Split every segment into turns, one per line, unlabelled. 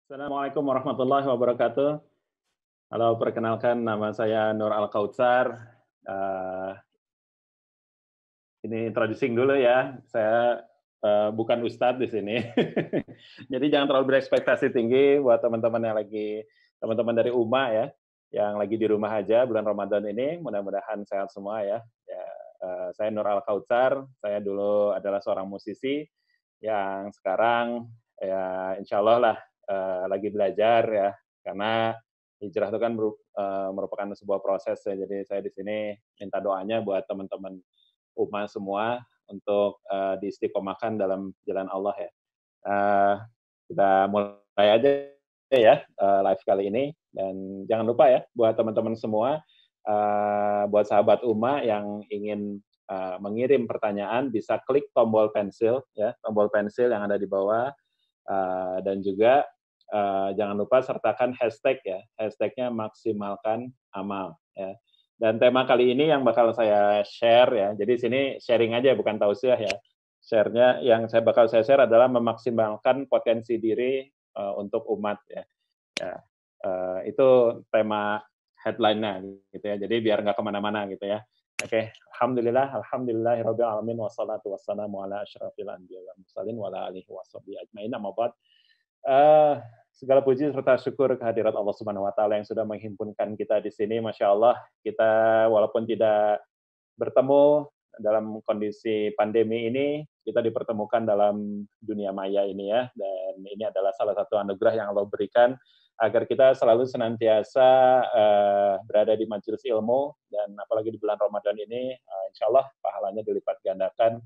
Assalamualaikum warahmatullahi wabarakatuh. Halo, perkenalkan nama saya Nur Al-Kautsar. Eee, ini introducing dulu ya, saya, bukan ustadz di sini. Jadi jangan terlalu berekspektasi tinggi buat teman-teman dari UMA ya, yang lagi di rumah aja bulan Ramadan ini, mudah-mudahan sehat semua ya. Ya, saya Nur Al-Kautsar, saya dulu adalah seorang musisi yang sekarang ya insyaallah lah, lagi belajar ya, karena hijrah itu kan merupakan sebuah proses ya. Jadi saya di sini minta doanya buat teman-teman umat semua untuk, diistiqomahkan dalam jalan Allah ya. Eee, kita mulai aja ya, live kali ini dan jangan lupa ya buat teman-teman semua, buat sahabat Uma yang ingin, mengirim pertanyaan bisa klik tombol pensil ya, tombol pensil yang ada di bawah, dan juga, jangan lupa sertakan hashtag ya, hashtag-nya maksimalkan amal ya. Dan tema kali ini yang bakal saya share ya, jadi sini sharing aja bukan tausiah ya. Share-nya yang saya share adalah memaksimalkan potensi diri, untuk umat ya. Ya, itu tema headline-nya gitu ya, jadi biar nggak kemana-mana gitu ya. Oke, alhamdulillahirabbil alamin wassalatu wassalamu ala asyrofil anbiya'i wal mursalin wa ala alihi washabihi ajmain, amma ba'd. Eee, segala puji serta syukur kehadirat Allah Subhanahu wa taala yang sudah menghimpunkan kita di sini. Masya Allah, kita walaupun tidak bertemu dalam kondisi pandemi ini, kita dipertemukan dalam dunia maya ini ya, dan ini adalah salah satu anugerah yang Allah berikan agar kita selalu senantiasa, berada di majelis ilmu dan apalagi di bulan Ramadan ini, insyaallah pahalanya dilipat gandakan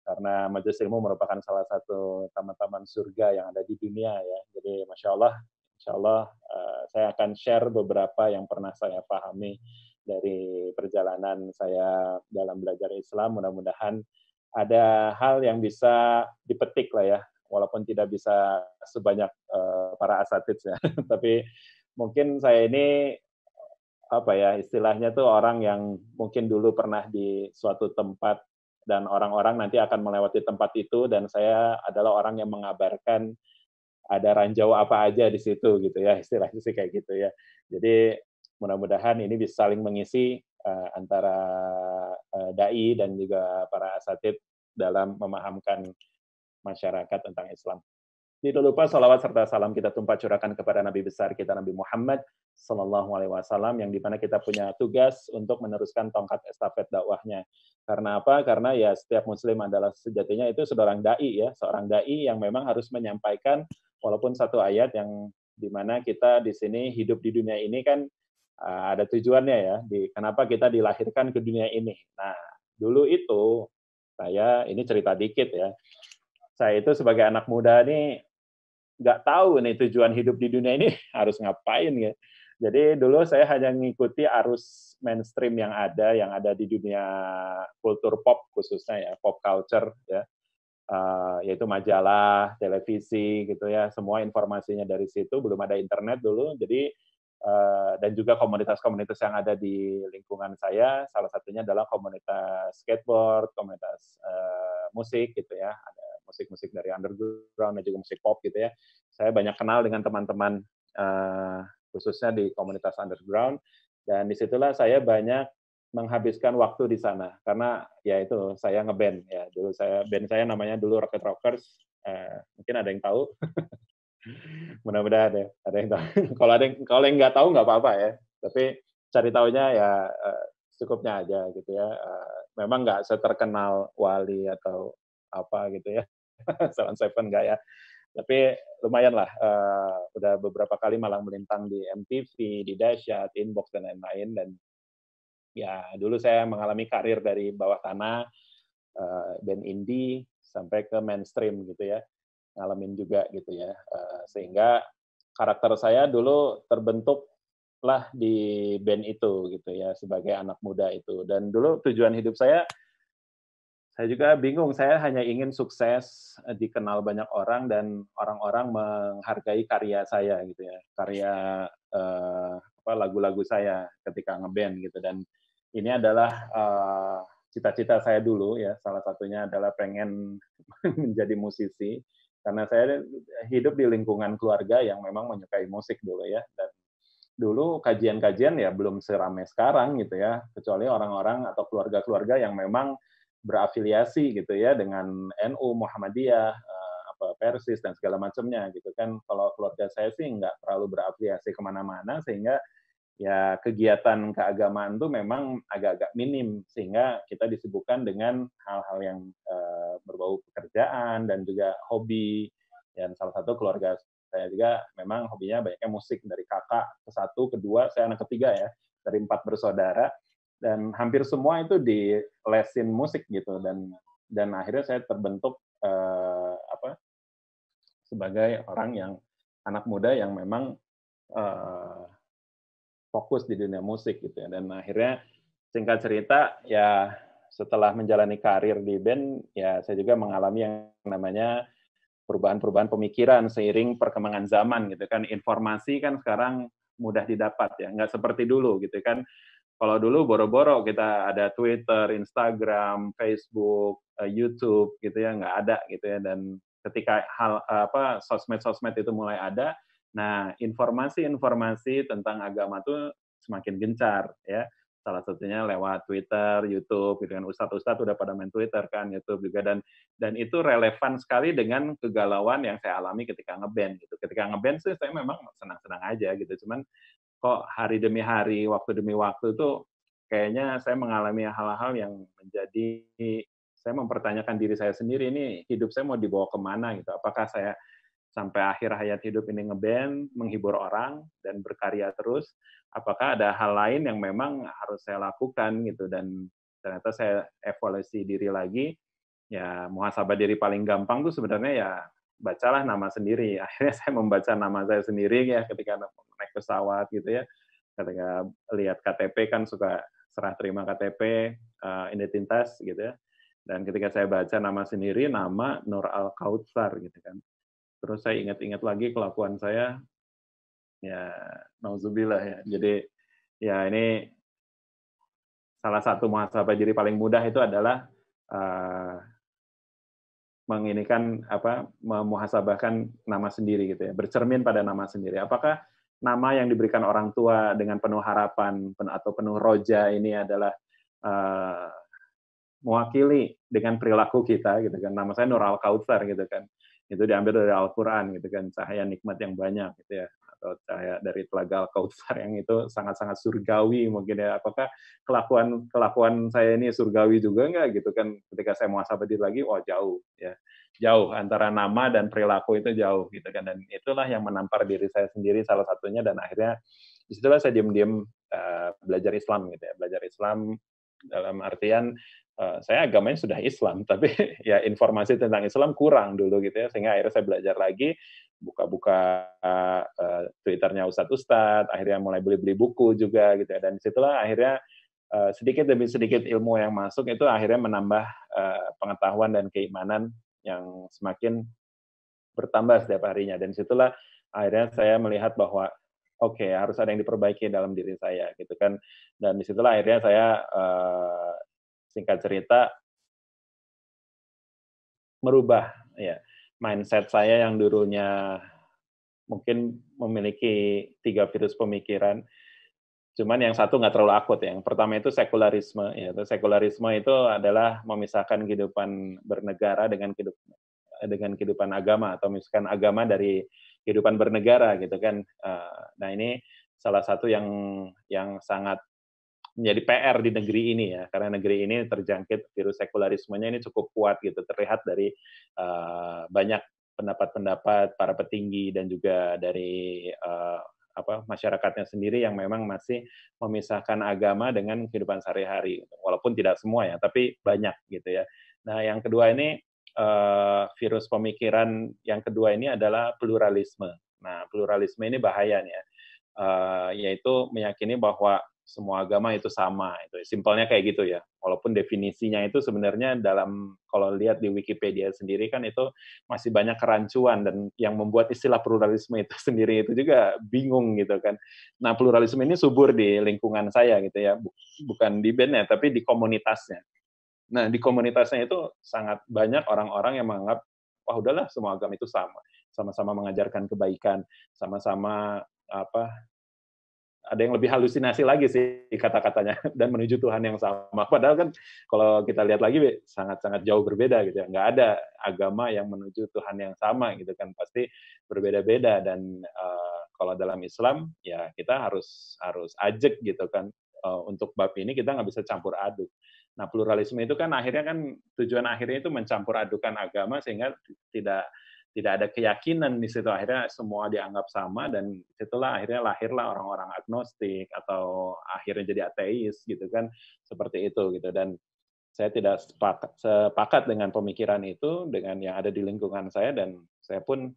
karena majelis ilmu merupakan salah satu taman-taman surga yang ada di dunia ya. Jadi Masya Allah, insya Allah saya akan share beberapa yang pernah saya pahami dari perjalanan saya dalam belajar Islam. Mudah-mudahan ada hal yang bisa dipetik lah ya, walaupun tidak bisa sebanyak para asatidz ya. Tapi mungkin saya ini apa ya, istilahnya tuh orang yang mungkin dulu pernah di suatu tempat dan orang-orang nanti akan melewati tempat itu dan saya adalah orang yang mengabarkan ada ranjau apa aja di situ gitu ya, istilahnya sih kayak gitu ya. Jadi mudah-mudahan ini bisa saling mengisi, antara, dai dan juga para asatidz dalam memahamkan masyarakat tentang Islam. Tidak lupa salawat serta salam kita tumpah curahkan kepada Nabi besar kita Nabi Muhammad Sallallahu Alaihi Wasallam yang dimana kita punya tugas untuk meneruskan tongkat estafet dakwahnya. Karena apa? Karena ya setiap Muslim adalah sejatinya itu seorang dai ya, seorang dai yang memang harus menyampaikan walaupun satu ayat yang dimana kita di sini hidup di dunia ini kan ada tujuannya ya. Kenapa kita dilahirkan ke dunia ini? Nah, dulu itu saya ini cerita dikit ya. Saya itu sebagai anak muda nih nggak tahu nih tujuan hidup di dunia ini harus ngapain ya. Jadi dulu saya hanya mengikuti arus mainstream yang ada di dunia kultur pop khususnya ya, pop culture ya, yaitu majalah, televisi gitu ya, semua informasinya dari situ, belum ada internet dulu, jadi dan juga komunitas-komunitas yang ada di lingkungan saya, salah satunya adalah komunitas skateboard, komunitas, musik gitu ya, ada musik-musik dari underground dan juga musik pop gitu ya. Saya banyak kenal dengan teman-teman, khususnya di komunitas underground, dan disitulah saya banyak menghabiskan waktu di sana. Karena ya itu, saya ngeband ya, band saya namanya dulu Rocket Rockers, mungkin ada yang tahu? Mudah-mudahan ada yang tahu. Kalau yang nggak tahu nggak apa-apa ya, tapi cari tahunya ya, secukupnya aja gitu ya, memang nggak seterkenal Wali atau apa gitu ya, Salon Seven nggak ya. Tapi lumayanlah, udah beberapa kali malang melintang di MTV, di Dahsyat, Inbox, dan lain-lain, dan ya dulu saya mengalami karir dari bawah tanah, band indie, sampai ke mainstream gitu ya, ngalamin juga gitu ya, sehingga karakter saya dulu terbentuklah di band itu gitu ya, sebagai anak muda itu. Dan dulu tujuan hidup saya juga bingung, saya hanya ingin sukses, dikenal banyak orang dan orang-orang menghargai karya saya gitu ya, karya, lagu-lagu saya ketika ngeband gitu. Dan ini adalah, cita-cita saya dulu ya, salah satunya adalah pengen menjadi musisi, karena saya hidup di lingkungan keluarga yang memang menyukai musik dulu ya, dan dulu kajian-kajian ya belum seramai sekarang gitu ya, kecuali orang-orang atau keluarga-keluarga yang memang berafiliasi gitu ya dengan NU, Muhammadiyah, Persis dan segala macamnya gitu kan. Kalau keluarga saya sih nggak terlalu berafiliasi kemana-mana, sehingga ya kegiatan keagamaan tuh memang agak-agak minim, sehingga kita disibukkan dengan hal-hal yang berbau pekerjaan dan juga hobi. Dan salah satu keluarga saya juga memang hobinya banyaknya musik, dari kakak ke satu, kedua, saya anak ketiga ya, dari 4 bersaudara, dan hampir semua itu di lesin musik gitu, dan akhirnya saya terbentuk sebagai orang yang anak muda yang memang uh, fokus di dunia musik gitu ya. Dan akhirnya singkat cerita ya, setelah menjalani karir di band ya, saya juga mengalami yang namanya perubahan-perubahan pemikiran seiring perkembangan zaman gitu kan. Informasi kan sekarang mudah didapat ya, nggak seperti dulu gitu kan. Kalau dulu boro-boro kita ada Twitter, Instagram, Facebook, YouTube gitu ya, nggak ada gitu ya. Dan ketika sosmed-sosmed itu mulai ada, nah informasi-informasi tentang agama tuh semakin gencar ya. Salah satunya lewat Twitter, YouTube gitu kan. Ustadz-ustadz udah pada main Twitter kan, YouTube juga, dan itu relevan sekali dengan kegalauan yang saya alami ketika ngeband gitu. Ketika ngeband sih saya memang senang-senang aja gitu, cuman kok hari demi hari, waktu demi waktu tuh kayaknya saya mengalami hal-hal yang menjadi saya mempertanyakan diri saya sendiri, ini hidup saya mau dibawa kemana gitu. Apakah saya sampai akhir hayat hidup ini ngeband, menghibur orang, dan berkarya terus? Apakah ada hal lain yang memang harus saya lakukan gitu? Dan ternyata saya evaluasi diri lagi, ya muhasabah diri paling gampang tuh sebenarnya ya bacalah nama sendiri. Akhirnya saya membaca nama saya sendiri ya ketika naik pesawat gitu ya. Ketika lihat KTP kan suka serah terima KTP, identitas gitu ya. Dan ketika saya baca nama sendiri, nama Nur Al Kautsar gitu kan. Terus saya ingat-ingat lagi kelakuan saya, ya nauzubillah ya. Jadi ya ini salah satu muhasabah diri paling mudah itu adalah menginikan memuhasabahkan nama sendiri gitu ya, bercermin pada nama sendiri. Apakah nama yang diberikan orang tua dengan penuh harapan atau penuh roja ini adalah mewakili dengan perilaku kita gitu kan. Nama saya Nur Al Kautsar gitu kan. Itu diambil dari Al-Qur'an gitu kan, cahaya nikmat yang banyak gitu ya, atau cahaya dari telaga Al-Kautsar yang itu sangat-sangat surgawi mungkin ya. Apakah kelakuan saya ini surgawi juga enggak gitu kan. Ketika saya muhasabah diri lagi, oh jauh ya. Jauh antara nama dan perilaku itu jauh gitu kan. Dan itulah yang menampar diri saya sendiri salah satunya, dan akhirnya disitulah saya diam-diam belajar Islam gitu ya. Belajar Islam dalam artian saya agamanya sudah Islam, tapi ya informasi tentang Islam kurang dulu gitu ya, sehingga akhirnya saya belajar lagi, buka-buka Twitternya ustadz-ustadz, akhirnya mulai beli-beli buku juga gitu ya, dan disitulah akhirnya sedikit demi sedikit ilmu yang masuk itu akhirnya menambah pengetahuan dan keimanan yang semakin bertambah setiap harinya, dan disitulah akhirnya saya melihat bahwa oke, harus ada yang diperbaiki dalam diri saya gitu kan, dan disitulah akhirnya saya singkat cerita merubah ya mindset saya yang dulunya mungkin memiliki 3 virus pemikiran, cuman yang satu nggak terlalu akut ya. Yang pertama itu sekularisme, ya. Sekularisme itu adalah memisahkan kehidupan bernegara dengan kehidupan agama, atau misalkan agama dari kehidupan bernegara gitu kan. Nah ini salah satu yang sangat menjadi PR di negeri ini ya, karena negeri ini terjangkit virus sekularismenya ini cukup kuat gitu, terlihat dari banyak pendapat-pendapat para petinggi dan juga dari masyarakatnya sendiri yang memang masih memisahkan agama dengan kehidupan sehari-hari, walaupun tidak semua ya, tapi banyak gitu ya. Nah yang kedua ini virus pemikiran yang kedua ini adalah pluralisme. Nah pluralisme ini bahaya nih ya, yaitu meyakini bahwa semua agama itu sama, itu simpelnya kayak gitu ya. Walaupun definisinya itu sebenarnya kalau lihat di Wikipedia sendiri kan itu masih banyak kerancuan, dan yang membuat istilah pluralisme itu sendiri itu juga bingung gitu kan. Nah pluralisme ini subur di lingkungan saya gitu ya, bukan di bandnya tapi di komunitasnya. Nah di komunitasnya itu sangat banyak orang-orang yang menganggap wah udahlah semua agama itu sama, sama-sama mengajarkan kebaikan, sama-sama ada yang lebih halusinasi lagi sih kata-katanya dan menuju Tuhan yang sama. Padahal kan kalau kita lihat lagi sangat-sangat jauh berbeda gitu ya. Nggak ada agama yang menuju Tuhan yang sama gitu kan. Pasti berbeda-beda dan kalau dalam Islam ya kita harus harus ajak gitu kan. Untuk bab ini kita nggak bisa campur aduk. Nah, pluralisme itu kan akhirnya kan tujuan akhirnya itu mencampur adukan agama sehingga tidak tidak ada keyakinan di situ, akhirnya semua dianggap sama dan situlah akhirnya lahirlah orang-orang agnostik atau akhirnya jadi ateis gitu kan, seperti itu gitu. Dan saya tidak sepakat dengan pemikiran itu dengan yang ada di lingkungan saya dan saya pun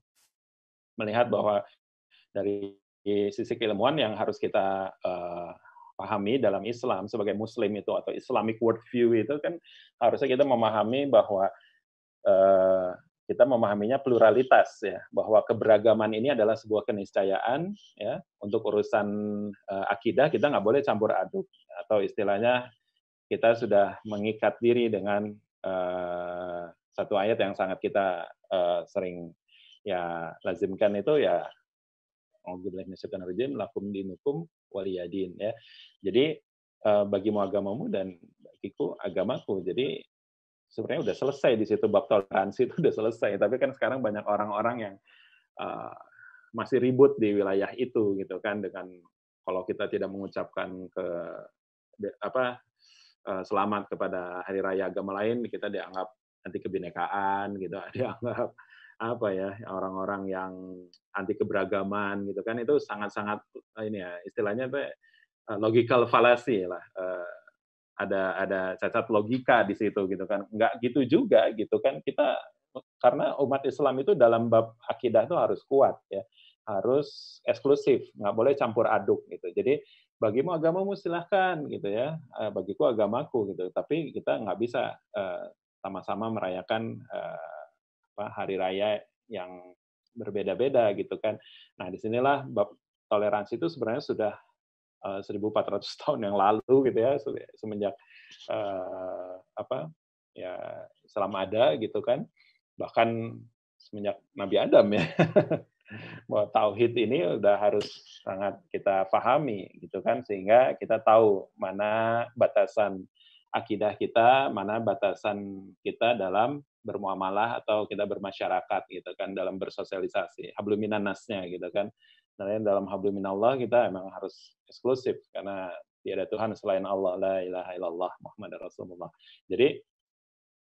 melihat bahwa dari sisi keilmuan yang harus kita pahami dalam Islam sebagai Muslim itu atau Islamic worldview itu kan harusnya kita memahami bahwa eh, kita memahaminya pluralitas ya, bahwa keberagaman ini adalah sebuah keniscayaan ya. Untuk urusan akidah kita nggak boleh campur aduk atau istilahnya kita sudah mengikat diri dengan satu ayat yang sangat kita sering ya lazimkan itu ya lakum dinukum waliyadin ya. Jadi bagimu agamamu dan bagiku agamaku. Jadi sebenarnya udah selesai di situ bab toleransi itu udah selesai. Tapi kan sekarang banyak orang-orang yang uh, masih ribut di wilayah itu gitu kan dengan kalau kita tidak mengucapkan selamat kepada hari raya agama lain kita dianggap anti kebinekaan gitu, dianggap apa ya orang-orang yang anti keberagaman gitu kan itu sangat-sangat ini ya istilahnya logical fallacy lah. Ada cacat logika di situ gitu kan. Nggak gitu juga gitu kan. Kita karena umat Islam itu dalam bab akidah itu harus kuat ya. Harus eksklusif, nggak boleh campur aduk gitu. Jadi bagimu agamamu silahkan gitu ya. Bagiku agamaku gitu. Tapi kita nggak bisa sama-sama merayakan hari raya yang berbeda-beda gitu kan. Nah, disinilah bab toleransi itu sebenarnya sudah 1.400 tahun yang lalu gitu ya semenjak apa ya Islam ada gitu kan bahkan semenjak Nabi Adam ya bahwa tauhid ini udah harus sangat kita pahami gitu kan sehingga kita tahu mana batasan akidah kita mana batasan kita dalam bermuamalah atau kita bermasyarakat gitu kan dalam bersosialisasi habluminan nasnya gitu kan. Nah, dalam habluminallah kita emang harus eksklusif karena tiada Tuhan selain Allah, la ilaha illallah Muhammad Rasulullah. Jadi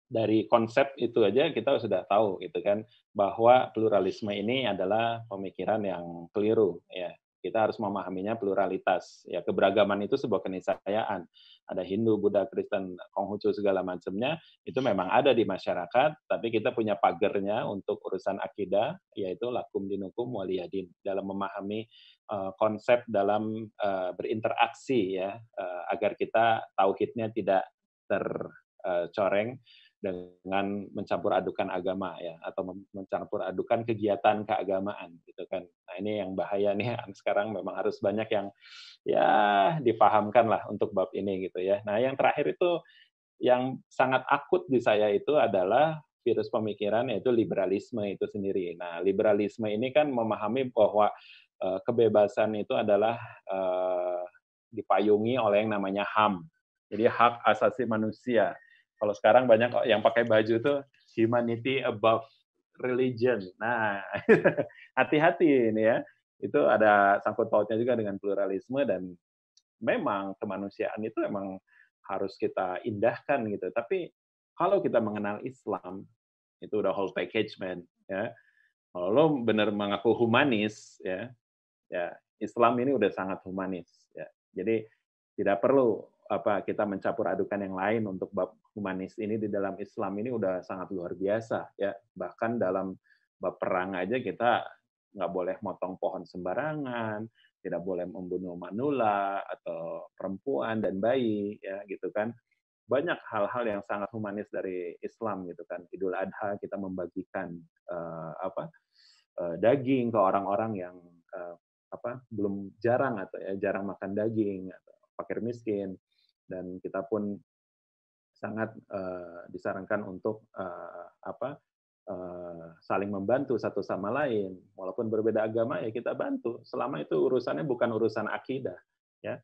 dari konsep itu aja kita sudah tahu gitu kan bahwa pluralisme ini adalah pemikiran yang keliru ya. Kita harus memahaminya pluralitas. Ya, keberagaman itu sebuah keniscayaan. Ada Hindu, Buddha, Kristen, Konghucu segala macamnya itu memang ada di masyarakat, tapi kita punya pagernya untuk urusan akidah yaitu lakum dinukum waliyadin dalam memahami konsep dalam berinteraksi ya agar kita tauhidnya tidak tercoreng dengan mencampur adukan agama ya atau mencampur adukan kegiatan keagamaan gitu kan. Nah, ini yang bahaya nih sekarang memang harus banyak yang ya dipahamkan lah untuk bab ini gitu ya. Nah, yang terakhir itu yang sangat akut di saya itu adalah virus pemikiran yaitu liberalisme itu sendiri. Nah, liberalisme ini kan memahami bahwa kebebasan itu adalah dipayungi oleh yang namanya HAM. Jadi hak asasi manusia. Kalau sekarang banyak yang pakai baju tuh humanity above religion. Nah, hati-hati ini ya. Itu ada sangkut pautnya juga dengan pluralisme dan memang kemanusiaan itu memang harus kita indahkan gitu. Tapi kalau kita mengenal Islam itu udah whole package man ya. Kalau lo benar mengaku humanis ya, ya Islam ini udah sangat humanis ya. Jadi tidak perlu kita mencampur adukan yang lain untuk bab humanis ini di dalam Islam ini udah sangat luar biasa ya. Bahkan dalam bab perang aja kita nggak boleh motong pohon sembarangan, tidak boleh membunuh manula atau perempuan dan bayi ya gitu kan. Banyak hal-hal yang sangat humanis dari Islam gitu kan. Idul Adha kita membagikan daging ke orang-orang yang belum jarang atau ya jarang makan daging atau fakir miskin dan kita pun sangat disarankan untuk saling membantu satu sama lain. Walaupun berbeda agama ya kita bantu. Selama itu urusannya bukan urusan akidah, ya.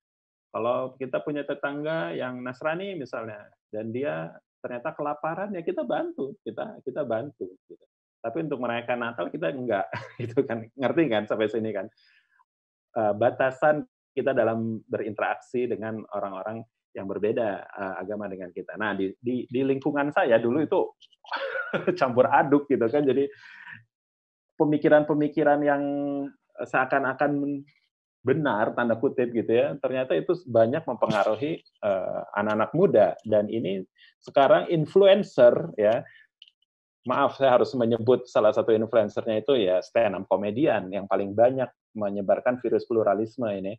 Kalau kita punya tetangga yang Nasrani misalnya dan dia ternyata kelaparan ya kita bantu, kita bantu gitu. Tapi untuk merayakan Natal kita enggak, gitu kan. Ngerti kan sampai sini kan? Batasan kita dalam berinteraksi dengan orang-orang yang berbeda agama dengan kita. Nah, di lingkungan saya dulu itu campur aduk gitu kan. Jadi pemikiran-pemikiran yang seakan-akan benar tanda kutip gitu ya, ternyata itu banyak mempengaruhi anak-anak muda dan ini sekarang influencer ya. Maaf saya harus menyebut salah satu influencernya itu ya stand up comedian yang paling banyak menyebarkan virus pluralisme ini.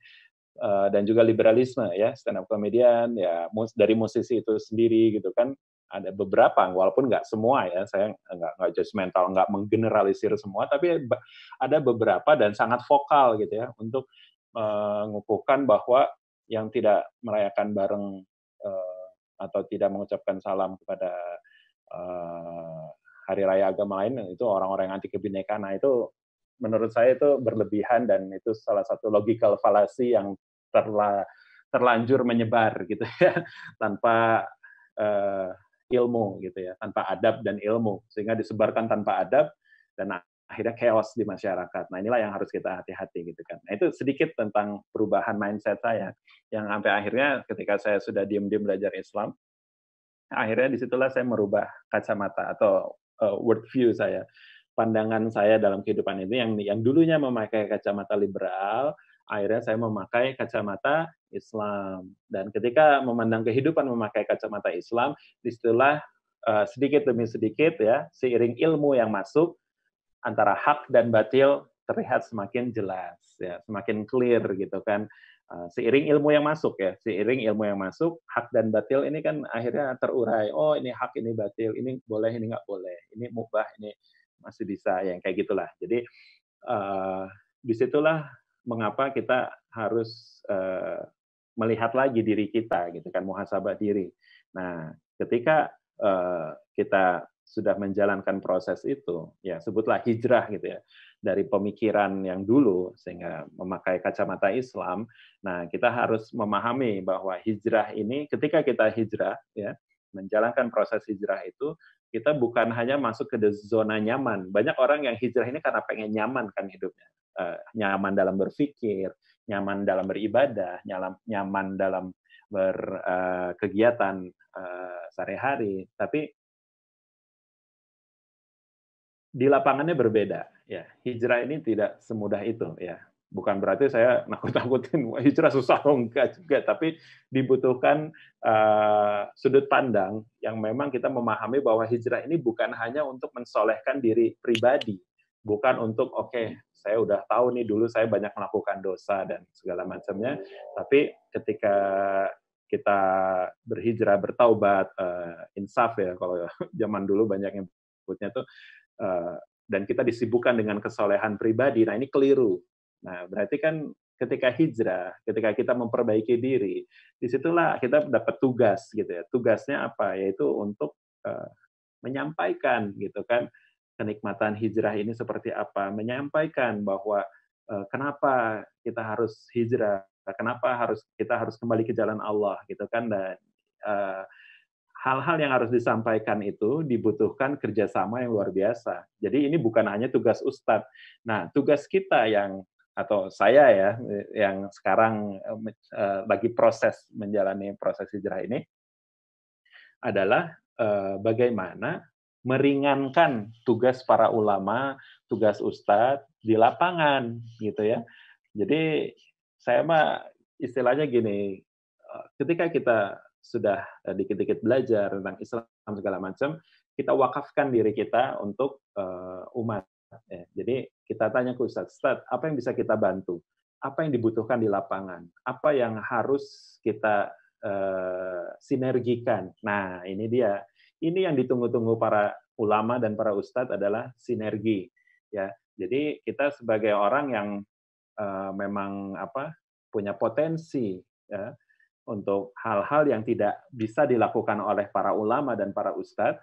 Dan juga liberalisme ya, stand up comedian ya dari musisi itu sendiri gitu kan ada beberapa walaupun nggak semua ya, saya nggak judgmental, nggak menggeneralisir semua, tapi ada beberapa dan sangat vokal gitu ya untuk mengukuhkan bahwa yang tidak merayakan bareng atau tidak mengucapkan salam kepada hari raya agama lain itu orang-orang yang anti kebinekaan. Nah itu menurut saya itu berlebihan dan itu salah satu logical fallacy yang terlanjur menyebar gitu ya tanpa ilmu gitu ya, tanpa adab dan ilmu sehingga disebarkan tanpa adab dan akhirnya chaos di masyarakat. Nah inilah yang harus kita hati-hati gitu kan. Nah itu sedikit tentang perubahan mindset saya yang sampai akhirnya ketika saya sudah diam-diam belajar Islam, akhirnya disitulah saya merubah kacamata atau world view saya, pandangan saya dalam kehidupan itu yang dulunya memakai kacamata liberal, akhirnya saya memakai kacamata Islam. Dan ketika memandang kehidupan memakai kacamata Islam, disitulah sedikit demi sedikit ya, seiring ilmu yang masuk, antara hak dan batil terlihat semakin jelas, ya, semakin clear gitu kan. Seiring ilmu yang masuk ya, seiring ilmu yang masuk, hak dan batil ini kan akhirnya terurai. Oh ini hak, ini batil, ini boleh, ini nggak boleh, ini mubah, ini masih bisa, yang kayak gitulah. Jadi disitulah mengapa kita harus melihat lagi diri kita gitu kan, muhasabah diri. Nah, ketika kita sudah menjalankan proses itu, ya sebutlah hijrah gitu ya, dari pemikiran yang dulu sehingga memakai kacamata Islam. Nah, kita harus memahami bahwa hijrah ini, ketika kita hijrah, ya menjalankan proses hijrah itu, kita bukan hanya masuk ke zona nyaman. Banyak orang yang hijrah ini karena pengen nyaman kan hidupnya, nyaman dalam berpikir, nyaman dalam beribadah, nyaman dalam berkegiatan sehari-hari. Tapi di lapangannya berbeda, ya. Hijrah ini tidak semudah itu, ya. Bukan berarti saya nakut-nakutin hijrah susah, enggak juga, tapi dibutuhkan sudut pandang yang memang kita memahami bahwa hijrah ini bukan hanya untuk mensolehkan diri pribadi, bukan untuk saya udah tahu nih dulu saya banyak melakukan dosa dan segala macamnya, tapi ketika kita berhijrah, bertaubat, insaf ya kalau zaman dulu banyak yang sebutnya tuh, dan kita disibukkan dengan kesolehan pribadi, nah ini keliru. Nah, berarti kan ketika hijrah, ketika kita memperbaiki diri, disitulah kita dapat tugas gitu ya. Tugasnya apa? Yaitu untuk menyampaikan gitu kan kenikmatan hijrah ini seperti apa, menyampaikan bahwa kenapa kita harus hijrah, kenapa kita harus kembali ke jalan Allah gitu kan, dan hal-hal yang harus disampaikan itu dibutuhkan kerjasama yang luar biasa. Jadi ini bukan hanya tugas Ustadz. Nah, tugas kita atau saya ya, yang sekarang lagi proses menjalani proses hijrah ini, adalah bagaimana meringankan tugas para ulama, tugas Ustadz di lapangan, gitu ya. Jadi saya mah istilahnya gini, ketika kita sudah dikit-dikit belajar tentang Islam segala macam, kita wakafkan diri kita untuk umat. Ya. Jadi kita tanya ke Ustadz, apa yang bisa kita bantu? Apa yang dibutuhkan di lapangan? Apa yang harus kita sinergikan? Nah, ini dia. Ini yang ditunggu-tunggu para ulama dan para ustadz adalah sinergi. Ya, jadi kita sebagai orang yang memang punya potensi ya, untuk hal-hal yang tidak bisa dilakukan oleh para ulama dan para ustadz,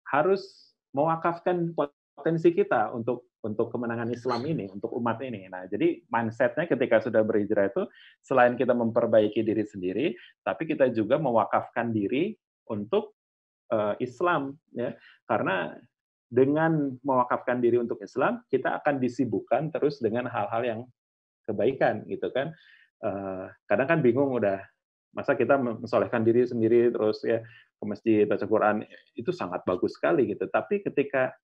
harus mewakafkan potensi kita untuk kemenangan Islam ini, untuk umat ini. Nah, jadi mindset-nya ketika sudah berhijrah itu selain kita memperbaiki diri sendiri, tapi kita juga mewakafkan diri untuk Islam, ya. Karena dengan mewakafkan diri untuk Islam, kita akan disibukkan terus dengan hal-hal yang kebaikan, gitu kan. Kadang kan bingung udah, masa kita mensolehkan diri sendiri terus ya ke masjid baca Quran, itu sangat bagus sekali gitu. Tapi ketika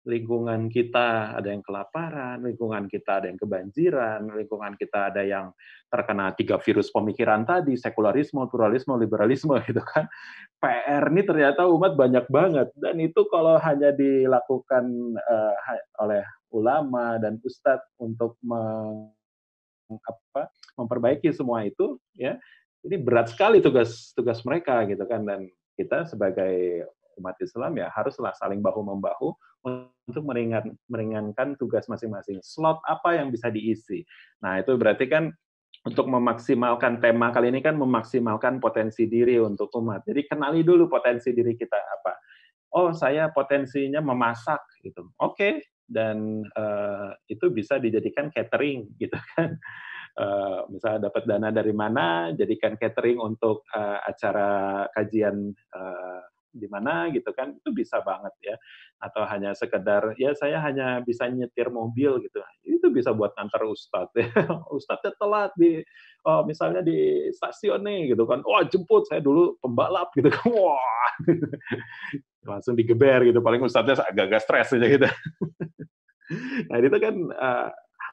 lingkungan kita ada yang kelaparan, lingkungan kita ada yang kebanjiran, lingkungan kita ada yang terkena 3 virus pemikiran tadi, sekularisme, pluralisme, liberalisme gitu kan. PR ini ternyata umat banyak banget, dan itu kalau hanya dilakukan oleh ulama dan ustadz untuk memperbaiki semua itu, ya, ini berat sekali tugas tugas mereka gitu kan. Dan kita sebagai umat Islam ya haruslah saling bahu membahu untuk meringankan tugas masing-masing. Slot apa yang bisa diisi. Nah, itu berarti kan untuk memaksimalkan tema kali ini kan memaksimalkan potensi diri untuk umat. Jadi kenali dulu potensi diri kita apa. Oh, saya potensinya memasak gitu. Oke, dan itu bisa dijadikan catering gitu kan. Misalnya dapat dana dari mana, jadikan catering untuk acara kajian di mana gitu kan, itu bisa banget ya. Atau hanya sekedar, ya saya hanya bisa nyetir mobil gitu, itu bisa buat ngantar ustadz ya. Ustadznya telat misalnya di stasiun nih gitu kan, wah jemput, saya dulu pembalap gitu kan, wah langsung digeber gitu, paling ustadznya agak-agak stres aja gitu. Nah, itu kan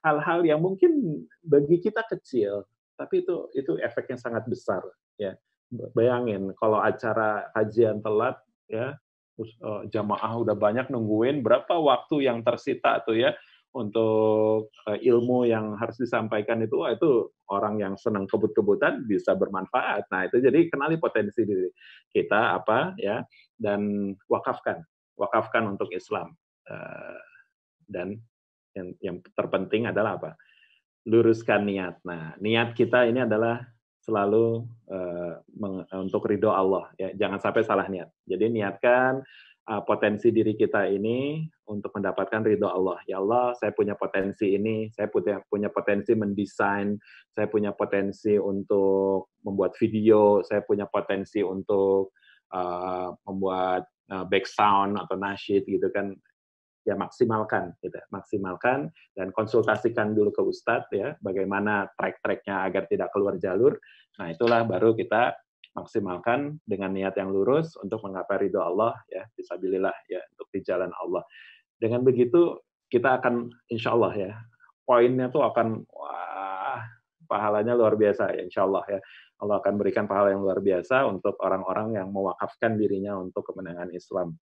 hal-hal yang mungkin bagi kita kecil, tapi itu efeknya sangat besar ya. Bayangin kalau acara kajian telat ya, terus jamaah udah banyak nungguin, berapa waktu yang tersita tuh ya untuk ilmu yang harus disampaikan itu, wah itu orang yang senang kebut-kebutan bisa bermanfaat. Nah, itu jadi kenali potensi diri kita apa ya, dan wakafkan untuk Islam. Dan yang terpenting adalah apa? Luruskan niat. Nah, niat kita ini adalah selalu untuk ridho Allah. Ya, jangan sampai salah niat. Jadi niatkan potensi diri kita ini untuk mendapatkan ridho Allah. Ya Allah, saya punya potensi ini, saya punya potensi mendesain, saya punya potensi untuk membuat video, saya punya potensi untuk membuat back sound atau nasyid gitu kan. Ya maksimalkan gitu, maksimalkan dan konsultasikan dulu ke ustadz ya, bagaimana track-tracknya agar tidak keluar jalur. Nah, itulah baru kita maksimalkan dengan niat yang lurus untuk menggapai ridho Allah ya, fisabilillah ya, untuk di jalan Allah. Dengan begitu kita akan insya Allah ya, poinnya tuh akan wah, pahalanya luar biasa ya, insya Allah ya. Allah akan berikan pahala yang luar biasa untuk orang-orang yang mewakafkan dirinya untuk kemenangan Islam.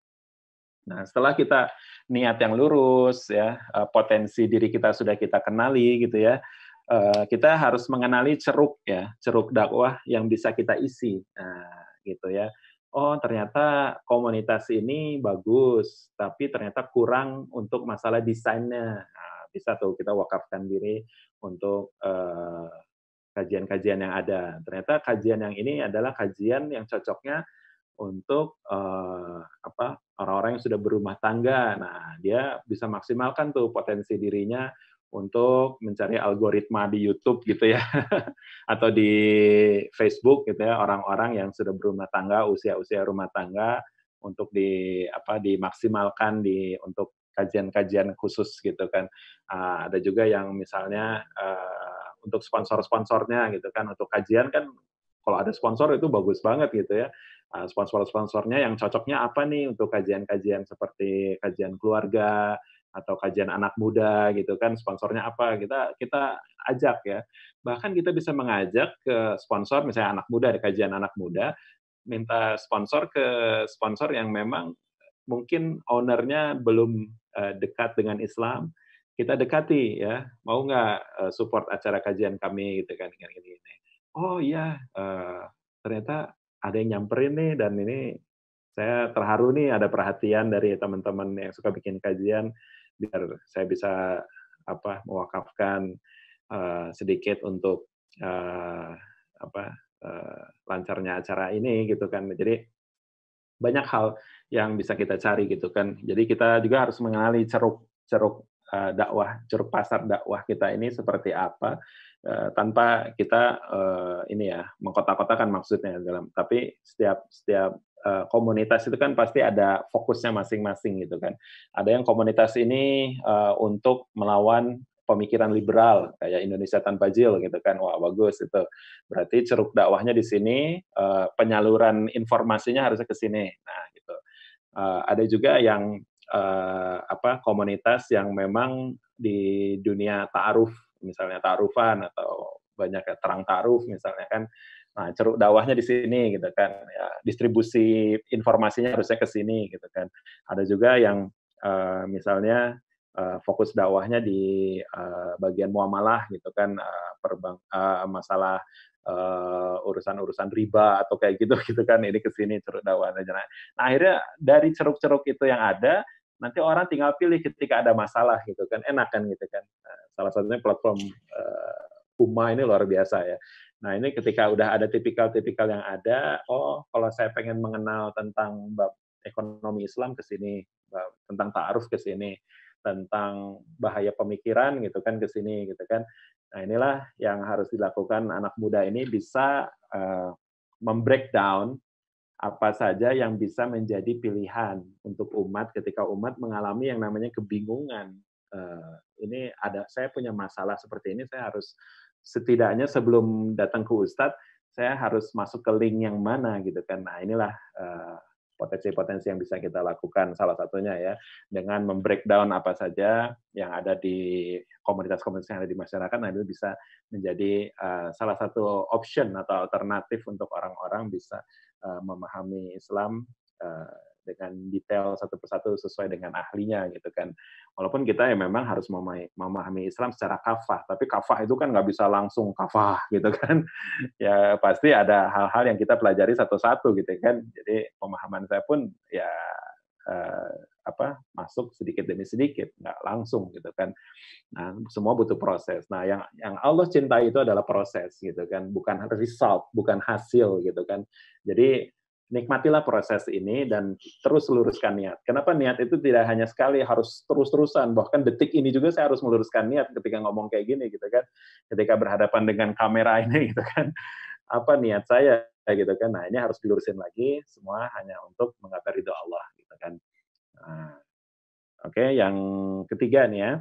Nah, setelah kita niat yang lurus ya, potensi diri kita sudah kita kenali gitu ya, kita harus mengenali ceruk ya, ceruk dakwah yang bisa kita isi. Nah, gitu ya. Oh, ternyata komunitas ini bagus, tapi ternyata kurang untuk masalah desainnya. Nah, bisa tuh kita wakafkan diri untuk kajian-kajian yang ada. Ternyata kajian yang ini adalah kajian yang cocoknya untuk orang-orang yang sudah berumah tangga. Nah, dia bisa maksimalkan tuh potensi dirinya untuk mencari algoritma di YouTube gitu ya, atau di Facebook gitu ya, orang-orang yang sudah berumah tangga, usia-usia rumah tangga untuk dimaksimalkan untuk kajian-kajian khusus gitu kan. Ada juga yang misalnya untuk sponsor-sponsornya gitu kan, untuk kajian kan kalau ada sponsor itu bagus banget gitu ya. Sponsor-sponsornya yang cocoknya apa nih untuk kajian-kajian seperti kajian keluarga atau kajian anak muda gitu kan, sponsornya apa, kita ajak ya. Bahkan kita bisa mengajak ke sponsor misalnya anak muda, ada kajian anak muda, minta sponsor ke sponsor yang memang mungkin owner-nya belum dekat dengan Islam, kita dekati ya, mau nggak support acara kajian kami gitu kan, gini. Oh iya, ternyata ada yang nyamperin nih, dan ini saya terharu nih ada perhatian dari teman-teman yang suka bikin kajian, biar saya bisa mewakafkan sedikit untuk lancarnya acara ini gitu kan. Jadi banyak hal yang bisa kita cari gitu kan. Jadi kita juga harus mengenali ceruk ceruk pasar dakwah kita ini seperti apa, tanpa kita, ini ya, mengkotak-kotakan maksudnya tapi setiap setiap, komunitas itu kan pasti ada fokusnya masing-masing gitu kan. Ada yang komunitas ini, untuk melawan pemikiran liberal kayak Indonesia Tanpa Jil gitu kan, wah bagus itu. Berarti ceruk dakwahnya di sini, penyaluran informasinya harusnya ke sini. Nah gitu. Ada juga yang, komunitas yang memang di dunia ta'aruf, misalnya ta'arufan atau banyak ya terang ta'aruf misalnya kan. Nah, ceruk dakwahnya di sini gitu kan, ya distribusi informasinya harusnya ke sini gitu kan. Ada juga yang, misalnya, fokus dakwahnya di, bagian muamalah gitu kan, masalah, urusan-urusan riba atau kayak gitu gitu kan, ini ke sini ceruk dakwahnya. Nah, akhirnya dari ceruk-ceruk itu yang ada, nanti orang tinggal pilih ketika ada masalah gitu kan, enak kan gitu kan. Nah, salah satunya platform, Huma ini luar biasa ya. Nah ini ketika udah ada tipikal-tipikal yang ada, oh kalau saya pengen mengenal tentang bab ekonomi Islam ke sini, tentang ta'aruf ke sini, tentang bahaya pemikiran gitu kan ke sini gitu kan. Nah inilah yang harus dilakukan anak muda ini bisa, membreakdown apa saja yang bisa menjadi pilihan untuk umat ketika umat mengalami yang namanya kebingungan. Ini saya punya masalah seperti ini, saya harus setidaknya sebelum datang ke ustadz, saya harus masuk ke link yang mana gitu kan. Nah inilah potensi-potensi yang bisa kita lakukan salah satunya ya dengan membreakdown apa saja yang ada di komunitas-komunitas yang ada di masyarakat. Nah itu bisa menjadi salah satu option atau alternatif untuk orang-orang bisa memahami Islam dengan detail satu persatu sesuai dengan ahlinya gitu kan. Walaupun kita ya memang harus memahami Islam secara kafah, tapi kafah itu kan nggak bisa langsung kafah gitu kan. Ya pasti ada hal-hal yang kita pelajari satu-satu gitu kan. Jadi pemahaman saya pun ya eh, masuk sedikit demi sedikit, nggak langsung gitu kan. Nah, semua butuh proses. Nah, yang Allah cintai itu adalah proses gitu kan, bukan result, bukan hasil gitu kan. Jadi nikmatilah proses ini dan terus luruskan niat. Kenapa niat itu tidak hanya sekali, harus terus-terusan. Bahkan detik ini juga saya harus meluruskan niat ketika ngomong kayak gini gitu kan. Ketika berhadapan dengan kamera ini gitu kan. Apa niat saya gitu kan. Nah, ini harus dilurusin lagi, semua hanya untuk menggapai ridho Allah gitu kan. Nah, oke, yang ketiga nih ya,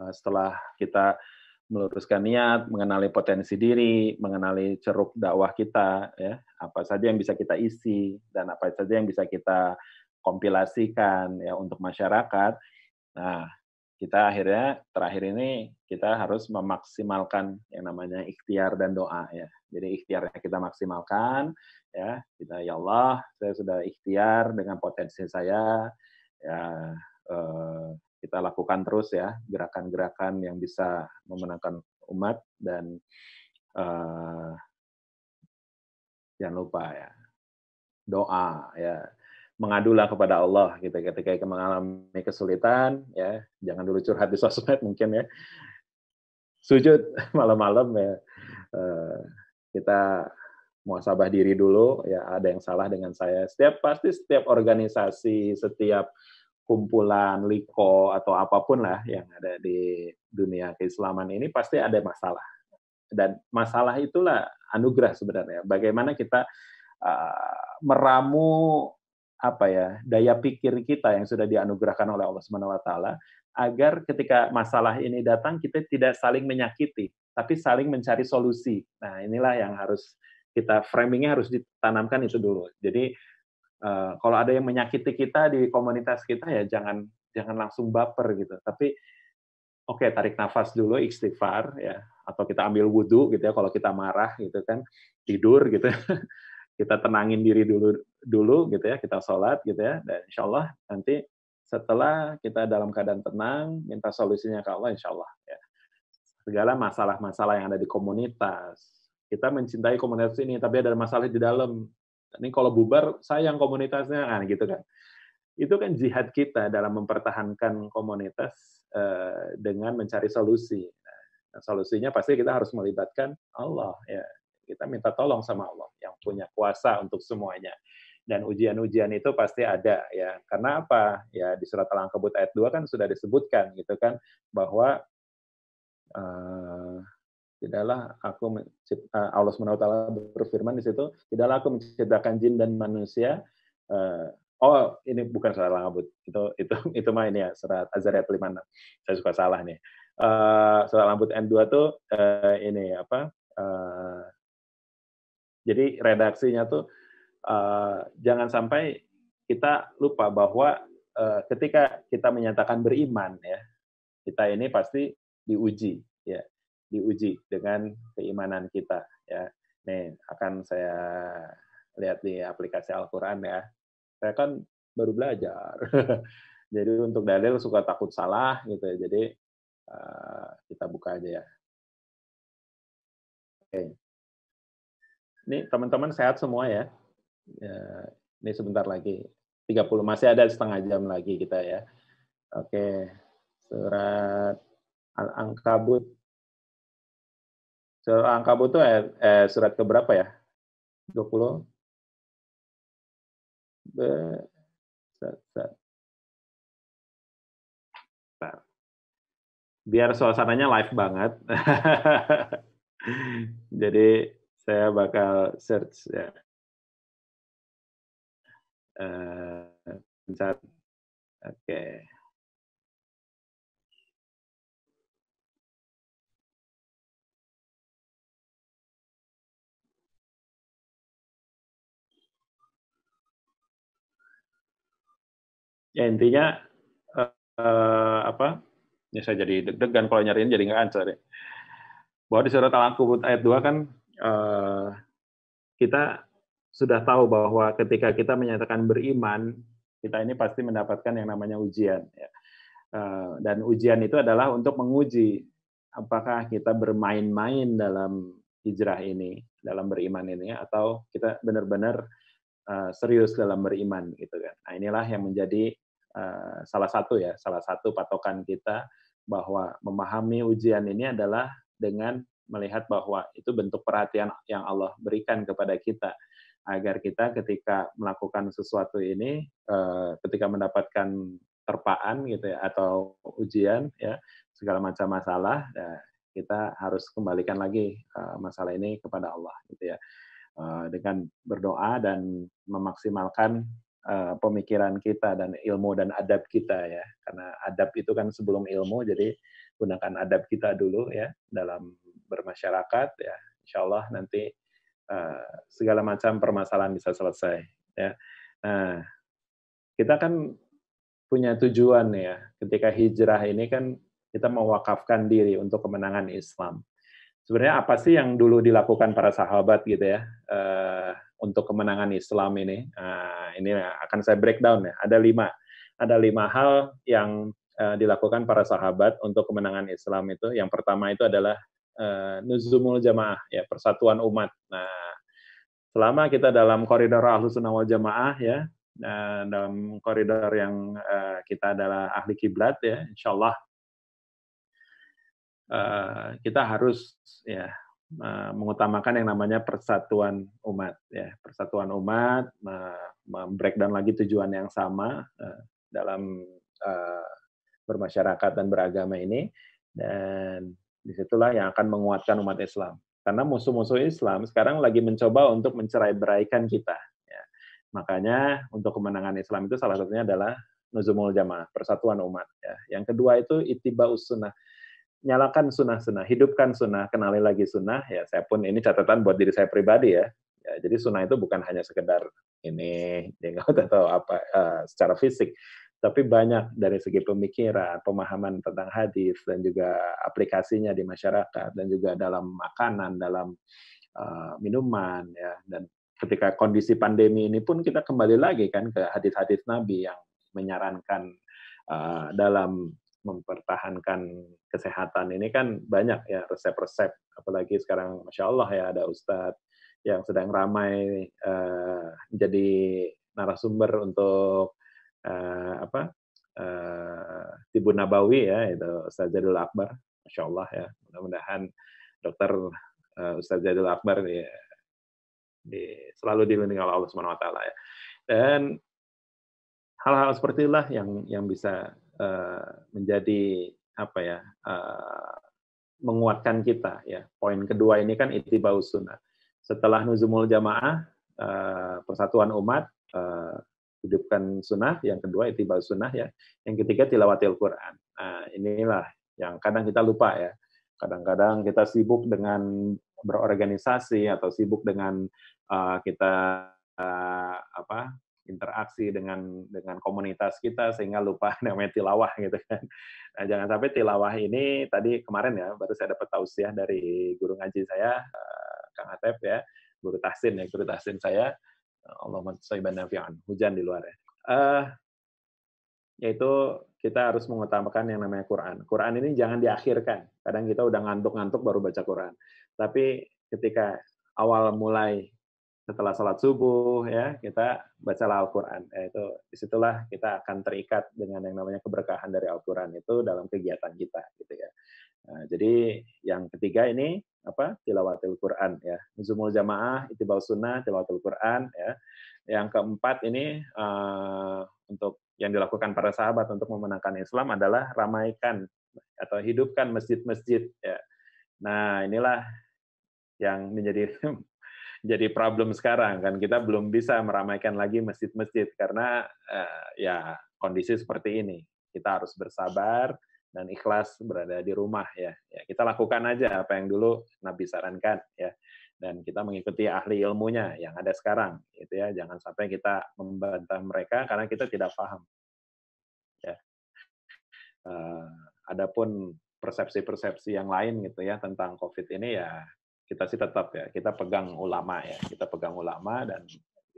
setelah kita meluruskan niat, mengenali potensi diri, mengenali ceruk dakwah kita, ya, apa saja yang bisa kita isi dan apa saja yang bisa kita kompilasikan ya untuk masyarakat. Nah, kita akhirnya terakhir ini kita harus memaksimalkan yang namanya ikhtiar dan doa ya. Jadi ikhtiarnya kita maksimalkan ya, kita ya Allah, saya sudah ikhtiar dengan potensi saya ya, kita lakukan terus ya gerakan-gerakan yang bisa memenangkan umat dan eh, jangan lupa ya doa ya, mengadulah kepada Allah gitu ketika mengalami kesulitan ya, jangan dulu curhat di sosmed mungkin ya, sujud malam-malam ya, eh, kita muhasabah diri dulu ya, ada yang salah dengan saya. Pasti setiap organisasi, setiap kumpulan liko atau apapun lah yang ada di dunia keislaman ini pasti ada masalah, dan masalah itulah anugerah sebenarnya. Bagaimana kita meramu daya pikir kita yang sudah dianugerahkan oleh Allah Subhanahu Wa Taala, agar ketika masalah ini datang kita tidak saling menyakiti, tapi saling mencari solusi. Nah inilah yang harus kita framingnya harus ditanamkan itu dulu. Jadi kalau ada yang menyakiti kita di komunitas kita ya jangan jangan langsung baper gitu, tapi oke, tarik nafas dulu, istighfar ya, atau kita ambil wudhu gitu ya kalau kita marah gitu kan, tidur gitu ya. Kita tenangin diri dulu gitu ya, kita sholat gitu ya, dan insya Allah nanti setelah kita dalam keadaan tenang, minta solusinya ke Allah, insya Allah ya. Segala masalah-masalah yang ada di komunitas, kita mencintai komunitas ini, tapi ada masalah di dalam. Ini kalau bubar, sayang komunitasnya, kan gitu kan. Itu kan jihad kita dalam mempertahankan komunitas dengan mencari solusi. Nah, solusinya pasti kita harus melibatkan Allah ya. Kita minta tolong sama Allah yang punya kuasa untuk semuanya. Dan ujian-ujian itu pasti ada ya. Karena apa? Ya di surat Al-Ankabut ayat 2 kan sudah disebutkan gitu kan bahwa tidaklah aku Allah SWT berfirman di situ, tidaklah aku menciptakan jin dan manusia. Ini bukan surat Al-Ankabut, itu mah ini ya surat Az-Zariyat 56. Saya suka salah nih. Surat Al-Ankabut ayat 2 tuh ini apa? Jadi redaksinya tuh jangan sampai kita lupa bahwa ketika kita menyatakan beriman ya, kita ini pasti diuji ya, diuji dengan keimanan kita ya. Nih akan saya lihat di aplikasi Al-Qur'an ya. Saya kan baru belajar. Jadi untuk dalil suka takut salah gitu ya. Jadi kita buka aja ya. Oke. Ini teman-teman sehat semua ya. Ya, ini sebentar lagi 30, masih ada setengah jam lagi kita ya. Oke. Surat Al-Ankabut. Surat Al-Ankabut itu surat keberapa ya? 20. Biar suasananya live banget. Jadi saya bakal search ya. Oke. Ya intinya apa? Ya saya jadi deg-degan kalau nyariin jadi nggak answer ya. Bahwa di surat Al-Ankabut ayat 2 kan kita sudah tahu bahwa ketika kita menyatakan beriman, kita ini pasti mendapatkan yang namanya ujian. Ya. Dan ujian itu adalah untuk menguji apakah kita bermain-main dalam hijrah ini, dalam beriman ini, atau kita benar-benar serius dalam beriman gitu kan. Nah inilah yang menjadi salah satu patokan kita bahwa memahami ujian ini adalah dengan melihat bahwa itu bentuk perhatian yang Allah berikan kepada kita agar kita ketika melakukan sesuatu ini ketika mendapatkan terpaan gitu ya atau ujian ya segala macam masalah ya, kita harus kembalikan lagi masalah ini kepada Allah gitu ya dengan berdoa dan memaksimalkan pemikiran kita dan ilmu dan adab kita ya karena adab itu kan sebelum ilmu jadi gunakan adab kita dulu ya dalam bermasyarakat ya insya Allah nanti segala macam permasalahan bisa selesai ya. Nah kita kan punya tujuan ya ketika hijrah ini kan kita mewakafkan diri untuk kemenangan Islam. Sebenarnya apa sih yang dulu dilakukan para sahabat gitu ya untuk kemenangan Islam ini? Ini akan saya breakdown ya. Ada lima hal yang dilakukan para sahabat untuk kemenangan Islam itu. Yang pertama itu adalah nuzumul jamaah, ya persatuan umat. Nah, selama kita dalam koridor Ahlus Sunnah wal Jamaah ya, dalam koridor yang kita adalah ahli kiblat ya, insya Allah kita harus ya mengutamakan yang namanya persatuan umat ya persatuan umat breakdown lagi tujuan yang sama dalam bermasyarakat dan beragama ini dan disitulah yang akan menguatkan umat Islam karena musuh-musuh Islam sekarang lagi mencoba untuk mencerai-beraikan kita ya. Makanya untuk kemenangan Islam itu salah satunya adalah nuzumul jamaah persatuan umat ya. Yang kedua itu ittiba'us sunnah nyalakan sunnah-sunnah, hidupkan sunnah, kenali lagi sunnah. Ya, saya pun ini catatan buat diri saya pribadi ya. Jadi sunnah itu bukan hanya sekedar ini jenggot atau apa secara fisik, tapi banyak dari segi pemikiran, pemahaman tentang hadis dan juga aplikasinya di masyarakat dan juga dalam makanan, dalam minuman ya. Dan ketika kondisi pandemi ini pun kita kembali lagi kan ke hadis-hadis Nabi yang menyarankan dalam mempertahankan kesehatan ini kan banyak ya resep-resep apalagi sekarang Masya Allah ya ada Ustadz yang sedang ramai menjadi narasumber untuk Tibun Nabawi ya itu Ustadz Jadul Akbar Masya Allah ya mudah-mudahan Dokter Ustadz Jadul Akbar ya, selalu dilindungi oleh Allah Subhanahu Wa Taala ya. Dan hal-hal seperti itulah yang bisa, menjadi apa ya, menguatkan kita ya. Poin kedua ini kan ittiba'us sunnah. Setelah nuzumul jamaah, persatuan umat, hidupkan sunnah, yang kedua ittiba'us sunnah ya, yang ketiga tilawatil Quran. Nah, inilah yang kadang kita lupa ya. Kadang-kadang kita sibuk dengan berorganisasi atau sibuk dengan, kita, apa, interaksi dengan komunitas kita sehingga lupa namanya tilawah gitu kan. Nah, jangan sampai tilawah ini tadi kemarin ya baru saya dapat tausiah dari guru ngaji saya, Kang Atep ya, guru tahsin saya, Allahumma shayban nafi'an, hujan di luar ya. Yaitu kita harus mengutamakan yang namanya Quran. Quran ini jangan diakhirkan. Kadang kita udah ngantuk-ngantuk baru baca Quran. Tapi ketika awal mulai setelah sholat subuh ya kita bacalah Al-Quran. Itu disitulah kita akan terikat dengan yang namanya keberkahan dari Al-Quran itu dalam kegiatan kita gitu ya. Nah, jadi yang ketiga ini apa? Tilawatil Quran ya. Nuzumul jamaah, ittiba'us sunnah, tilawatil Quran ya. Yang keempat ini untuk yang dilakukan para sahabat untuk memenangkan Islam adalah ramaikan atau hidupkan masjid-masjid ya. Nah, inilah yang menjadi jadi problem sekarang kan kita belum bisa meramaikan lagi masjid-masjid karena ya kondisi seperti ini. Kita harus bersabar dan ikhlas berada di rumah ya. Ya kita lakukan aja apa yang dulu Nabi sarankan ya. Dan kita mengikuti ahli ilmunya yang ada sekarang gitu ya. Jangan sampai kita membantah mereka karena kita tidak paham ya. Uh, Adapun persepsi-persepsi yang lain gitu ya tentang COVID ini ya kita sih tetap ya kita pegang ulama ya kita pegang ulama dan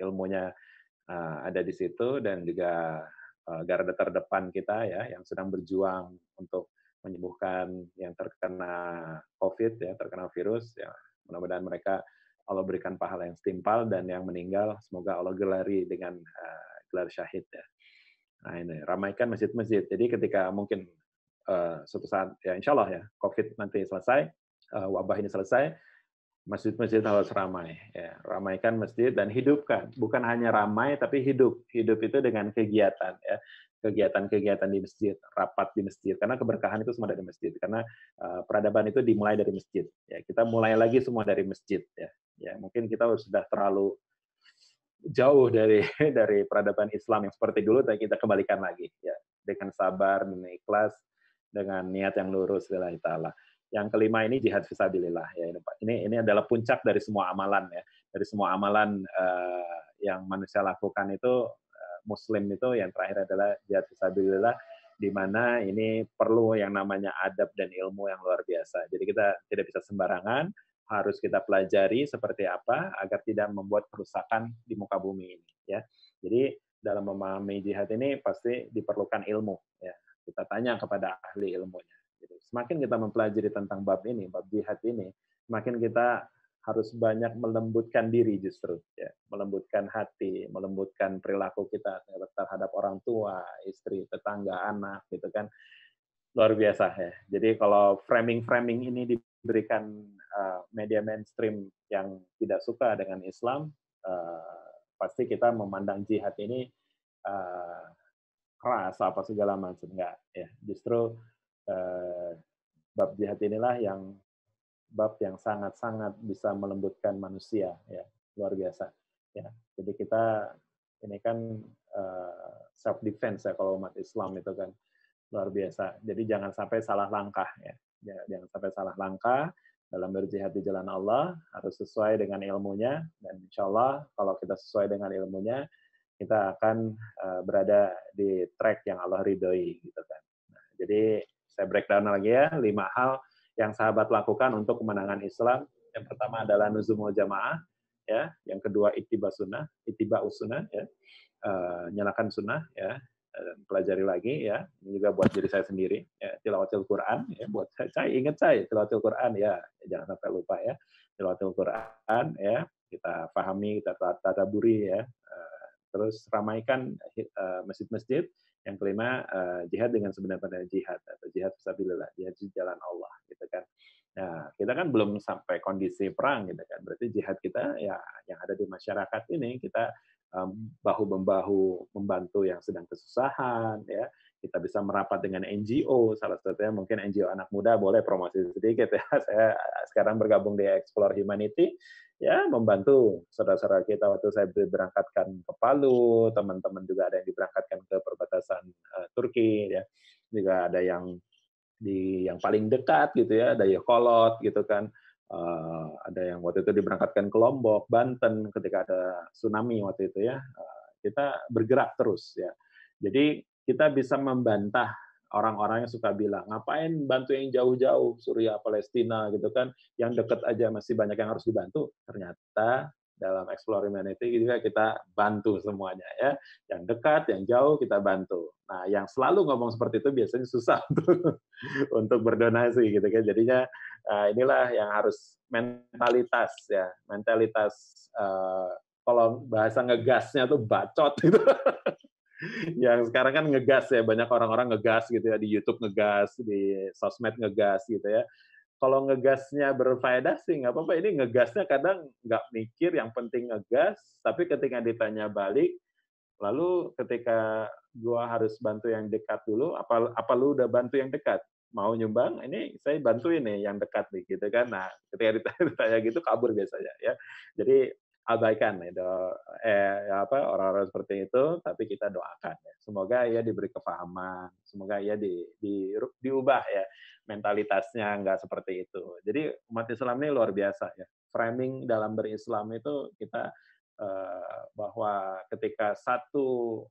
ilmunya ada di situ dan juga garda terdepan kita ya yang sedang berjuang untuk menyembuhkan yang terkena COVID ya terkena virus ya mudah-mudahan mereka Allah berikan pahala yang setimpal dan yang meninggal semoga Allah gelari dengan gelar syahid ya. Nah ini ramaikan masjid-masjid. Jadi ketika mungkin suatu saat ya insya Allah ya COVID nanti selesai, wabah ini selesai, masjid-masjid harus ramai. Ya, ramaikan masjid dan hidupkan. Bukan hanya ramai tapi hidup. Hidup itu dengan kegiatan ya. Kegiatan-kegiatan di masjid, rapat di masjid. Karena keberkahan itu semua dari masjid. Karena peradaban itu dimulai dari masjid. Ya, kita mulai lagi semua dari masjid ya. Ya, mungkin kita sudah terlalu jauh dari dari peradaban Islam yang seperti dulu, tapi kita kembalikan lagi ya dengan sabar, dengan ikhlas, dengan niat yang lurus lillahi taala. Yang kelima ini jihad fisabilillah ya ini adalah puncak dari semua amalan ya dari semua amalan yang manusia lakukan itu Muslim itu yang terakhir adalah jihad fisabilillah di mana ini perlu yang namanya adab dan ilmu yang luar biasa. Jadi kita tidak bisa sembarangan, harus kita pelajari seperti apa agar tidak membuat kerusakan di muka bumi ini ya. Jadi dalam memahami jihad ini pasti diperlukan ilmu ya. Kita tanya kepada ahli ilmunya. Gitu. Semakin kita mempelajari tentang bab ini, bab jihad ini, semakin kita harus banyak melembutkan diri justru ya, melembutkan hati, melembutkan perilaku kita terhadap orang tua, istri, tetangga, anak gitu kan. Luar biasa ya. Jadi kalau framing-framing ini diberikan media mainstream yang tidak suka dengan Islam, pasti kita memandang jihad ini keras apa segala macam enggak ya. Justru bab jihad inilah yang bab yang sangat-sangat bisa melembutkan manusia ya, luar biasa ya. Jadi kita ini kan self defense ya kalau umat Islam itu kan luar biasa. Jadi jangan sampai salah langkah ya. Jangan sampai salah langkah dalam berjihad di jalan Allah, harus sesuai dengan ilmunya dan insya Allah kalau kita sesuai dengan ilmunya kita akan berada di track yang Allah ridhoi gitu kan. Nah, jadi saya breakdown lagi ya 5 hal yang sahabat lakukan untuk kemenangan Islam. Yang pertama adalah nuzumul jamaah ya, yang kedua ittiba'us sunnah ya. Nyalakan sunnah ya, pelajari lagi ya. Ini juga buat diri saya sendiri ya, tilawatil Quran ya, buat saya ingat saya tilawatil Quran ya, jangan sampai lupa ya. Tilawatil Quran ya, kita pahami, kita tadaburi ya. Terus ramaikan masjid-masjid. Yang kelima jihad dengan sebenar-benar jihad atau jihad fisabilillah, jihad di jalan Allah gitu kan. Nah, kita kan belum sampai kondisi perang gitu kan. Berarti jihad kita ya yang ada di masyarakat ini kita bahu-membahu membantu yang sedang kesusahan, ya. Kita bisa merapat dengan NGO, salah satunya mungkin NGO anak muda, boleh promosi sedikit ya. Saya sekarang bergabung di Explore Humanity, ya membantu saudara-saudara kita waktu saya diberangkatkan ke Palu, teman-teman juga ada yang diberangkatkan ke perbatasan Turki, ya. Juga ada yang paling dekat gitu ya, ada Yakolot gitu kan. Ada yang waktu itu diberangkatkan ke Lombok, Banten ketika ada tsunami waktu itu ya. Kita bergerak terus ya. Jadi kita bisa membantah orang-orang yang suka bilang, ngapain bantu yang jauh-jauh, Suriah, Palestina gitu kan, yang dekat aja masih banyak yang harus dibantu. Ternyata dalam Explore Humanity juga kita bantu semuanya ya. Yang dekat, yang jauh kita bantu. Nah, yang selalu ngomong seperti itu biasanya susah untuk berdonasi gitu kan. Jadinya inilah yang harus mentalitas ya, mentalitas kalau bahasa ngegasnya tuh bacot gitu. Yang sekarang kan ngegas ya, banyak orang-orang ngegas gitu ya, di YouTube ngegas, di sosmed ngegas gitu ya. Kalau ngegasnya berfaedah sih nggak apa-apa, ini ngegasnya kadang nggak mikir, yang penting ngegas, tapi ketika ditanya balik, lalu ketika gua harus bantu yang dekat dulu, apa lu udah bantu yang dekat? Mau nyumbang? Ini saya bantuin nih yang dekat nih, gitu kan. Nah, ketika ditanya gitu kabur biasanya ya. Jadi abaikan itu orang-orang seperti itu, tapi kita doakan ya. Semoga ia diberi kefahaman, semoga ia diubah ya mentalitasnya nggak seperti itu. Jadi umat Islam ini luar biasa ya. Framing dalam berislam itu kita bahwa ketika satu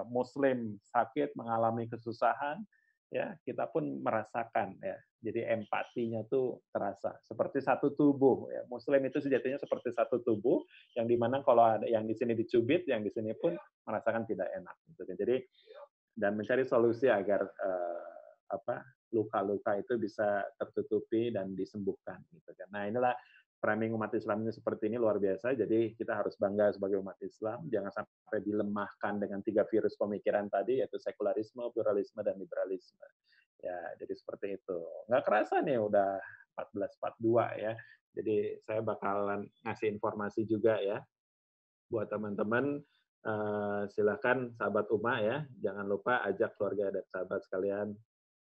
Muslim sakit mengalami kesusahan, ya kita pun merasakan ya. Jadi empatinya tuh terasa seperti satu tubuh ya. Muslim itu sejatinya seperti satu tubuh yang dimana kalau ada yang di sini dicubit, yang di sini pun merasakan tidak enak. Gitu. Jadi dan mencari solusi agar luka-luka itu bisa tertutupi dan disembuhkan. Gitu kan. Nah inilah framing umat Islam ini seperti ini luar biasa. Jadi kita harus bangga sebagai umat Islam. Jangan sampai dilemahkan dengan 3 virus pemikiran tadi, yaitu sekularisme, pluralisme, dan liberalisme. Ya, jadi seperti itu. Nggak kerasa nih udah 14.42 ya. Jadi saya bakalan ngasih informasi juga ya buat teman-teman. Silakan sahabat Uma ya, jangan lupa ajak keluarga dan sahabat sekalian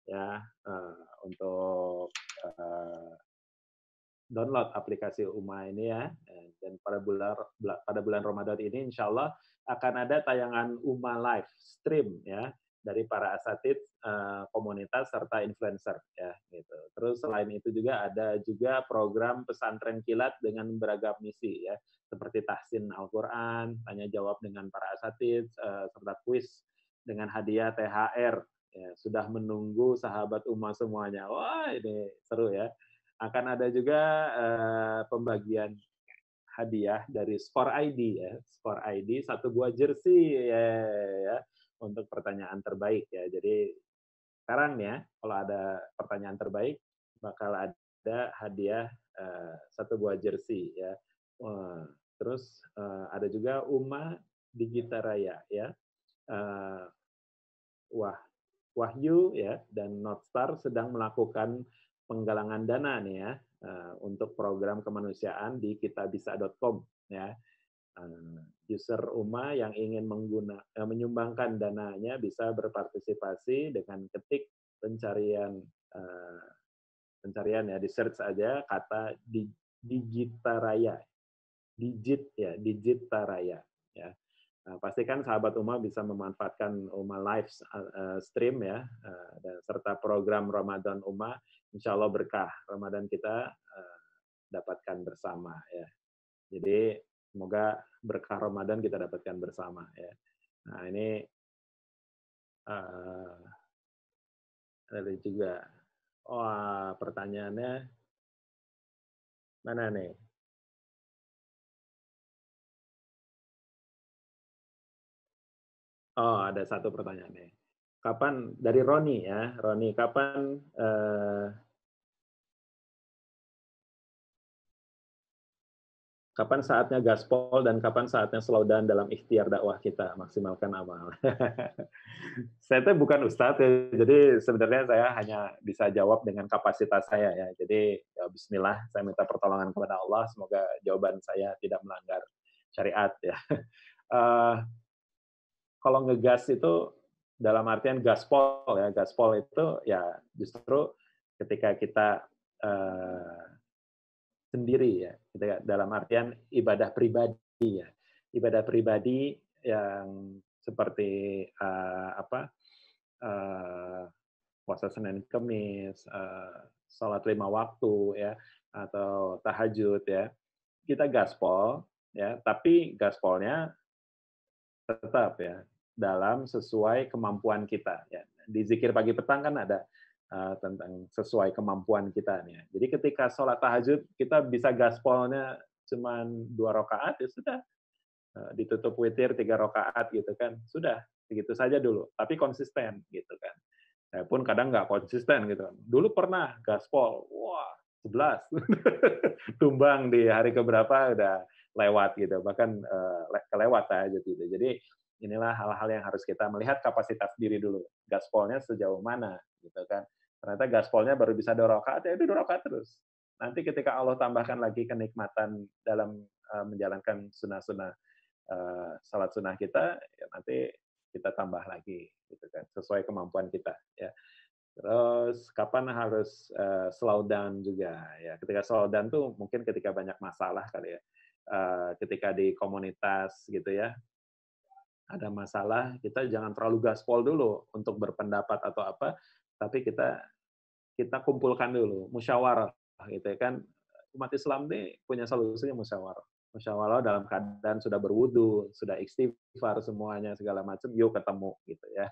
ya untuk download aplikasi Uma ini ya. Dan pada bulan Ramadan ini insya Allah akan ada tayangan Uma live stream ya dari para asatid komunitas serta influencer ya gitu. Terus selain itu juga ada juga program pesantren kilat dengan beragam misi ya, seperti tahsin Al-Qur'an, tanya jawab dengan para asatid serta kuis dengan hadiah THR ya, sudah menunggu sahabat Uma semuanya. Wah, ini seru ya. Akan ada juga pembagian hadiah dari Sport ID ya, Sport ID 1 buah jersey ya, untuk pertanyaan terbaik ya. Jadi sekarang ya, kalau ada pertanyaan terbaik bakal ada hadiah 1 buah jersey ya. Terus ada juga Uma Digitaraya ya. Wahyu ya dan Northstar sedang melakukan penggalangan dana nih ya untuk program kemanusiaan di kitabisa.com ya. User Uma yang ingin menyumbangkan dananya bisa berpartisipasi dengan ketik pencarian ya, di search aja kata Digitaraya. Digitaraya ya. Nah, pastikan sahabat Uma bisa memanfaatkan Uma live stream ya, dan serta program Ramadan Uma, insya Allah berkah Ramadan kita dapatkan bersama ya. Jadi semoga berkah Ramadan kita dapatkan bersama ya. Nah ini ada juga, pertanyaannya mana nih? Oh, ada satu pertanyaan nih. Kapan dari Roni ya, Roni, kapan saatnya gaspol dan kapan saatnya slow down dalam ikhtiar dakwah kita, maksimalkan amal. Saya tuh bukan ustadz ya, jadi sebenarnya saya hanya bisa jawab dengan kapasitas saya ya. Jadi ya Bismillah, saya minta pertolongan kepada Allah, semoga jawaban saya tidak melanggar syariat ya. Eh, Kalau ngegas itu dalam artian gaspol ya, gaspol itu ya justru ketika kita eh, sendiri ya, ketika dalam artian ibadah pribadi ya, ibadah pribadi yang seperti eh, puasa Senin Kemis, sholat 5 waktu ya, atau tahajud ya, kita gaspol ya, tapi gaspolnya tetap ya dalam sesuai kemampuan kita ya. Di zikir pagi petang kan ada tentang sesuai kemampuan kita nih. Ya. Jadi ketika sholat tahajud kita bisa gaspolnya cuma 2 rakaat ya sudah. Ditutup witir 3 rakaat gitu kan. Sudah, begitu saja dulu. Tapi konsisten gitu kan. Saya pun kadang nggak konsisten gitu. Dulu pernah gaspol, wah 11. Tumbang di hari keberapa udah lewat gitu. Bahkan kelewat aja gitu. Jadi inilah hal-hal yang harus kita melihat kapasitas diri dulu. Gaspolnya sejauh mana gitu kan. Ternyata gaspolnya baru bisa 2 rakaat, ya itu 2 rakaat terus. Nanti ketika Allah tambahkan lagi kenikmatan dalam menjalankan sunnah-sunnah salat sunnah kita, ya nanti kita tambah lagi gitu kan sesuai kemampuan kita ya. Terus kapan harus slow down juga ya. Ketika slow down tuh mungkin ketika banyak masalah kali ya. Ketika di komunitas gitu ya ada masalah, kita jangan terlalu gaspol dulu untuk berpendapat atau apa, tapi kita kita kumpulkan dulu, musyawarah gitu ya kan. Umat Islam nih punya solusinya musyawarah. Musyawarah dalam keadaan sudah berwudu, sudah istighfar semuanya segala macam, yuk ketemu gitu ya.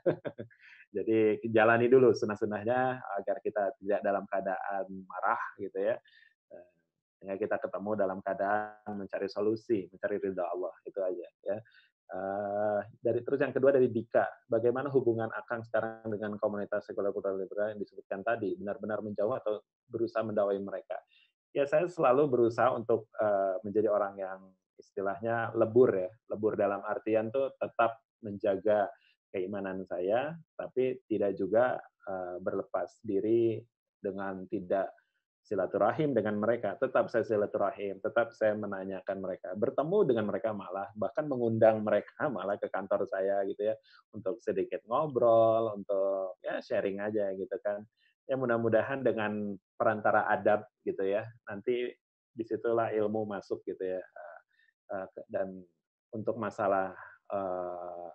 Jadi jalani dulu sunnah-sunnahnya agar kita tidak dalam keadaan marah gitu ya. Sehingga kita ketemu dalam keadaan mencari solusi, mencari ridha Allah, itu aja ya. Terus yang kedua dari Dika, bagaimana hubungan Akang sekarang dengan komunitas sekuler kultural liberal yang disebutkan tadi, benar-benar menjauh atau berusaha mendakwai mereka? Ya saya selalu berusaha untuk menjadi orang yang istilahnya lebur ya, lebur dalam artian tuh tetap menjaga keimanan saya, tapi tidak juga berlepas diri dengan tidak silaturahim dengan mereka. Tetap saya silaturahim, tetap saya menanyakan mereka, bertemu dengan mereka malah, bahkan mengundang mereka malah ke kantor saya gitu ya, untuk sedikit ngobrol, untuk ya sharing aja gitu kan. Ya mudah-mudahan dengan perantara adab gitu ya, nanti disitulah ilmu masuk gitu ya. Dan untuk masalah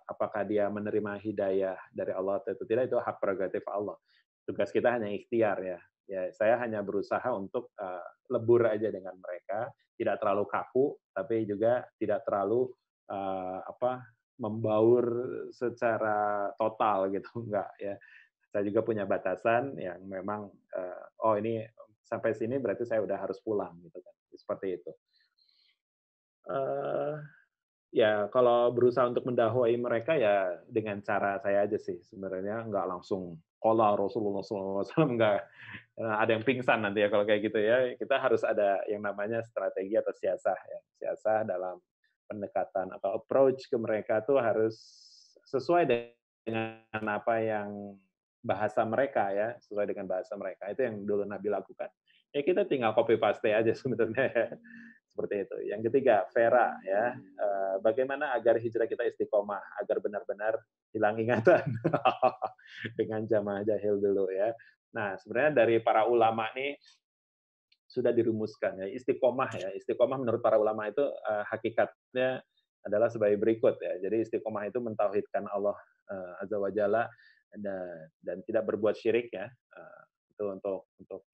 apakah dia menerima hidayah dari Allah atau tidak, itu hak prerogatif Allah. Tugas kita hanya ikhtiar ya. Ya, saya hanya berusaha untuk lebur aja dengan mereka, tidak terlalu kaku, tapi juga tidak terlalu membaur secara total gitu, enggak ya. Saya juga punya batasan yang memang oh ini sampai sini berarti saya udah harus pulang gitu kan, seperti itu. Uh, Ya, kalau berusaha untuk mendakwai mereka ya dengan cara saya aja sih sebenarnya, nggak langsung qala Rasulullah SAW, nggak. Ada yang pingsan nanti ya kalau kayak gitu ya. Kita harus ada yang namanya strategi atau siasah ya. Siasah dalam pendekatan atau approach ke mereka tuh harus sesuai dengan apa yang bahasa mereka ya, sesuai dengan bahasa mereka. Itu yang dulu Nabi lakukan. Ya kita tinggal copy paste aja sebenarnya ya. Seperti itu. Yang ketiga, Vera ya. Bagaimana agar hijrah kita istiqomah, agar benar-benar hilang ingatan dengan jamaah jahil dulu ya. Nah, sebenarnya dari para ulama nih sudah dirumuskan ya, istiqomah ya. Istiqomah menurut para ulama itu hakikatnya adalah sebagai berikut ya. Jadi istiqomah itu mentauhidkan Allah Azza wa Jalla dan tidak berbuat syirik ya. Itu untuk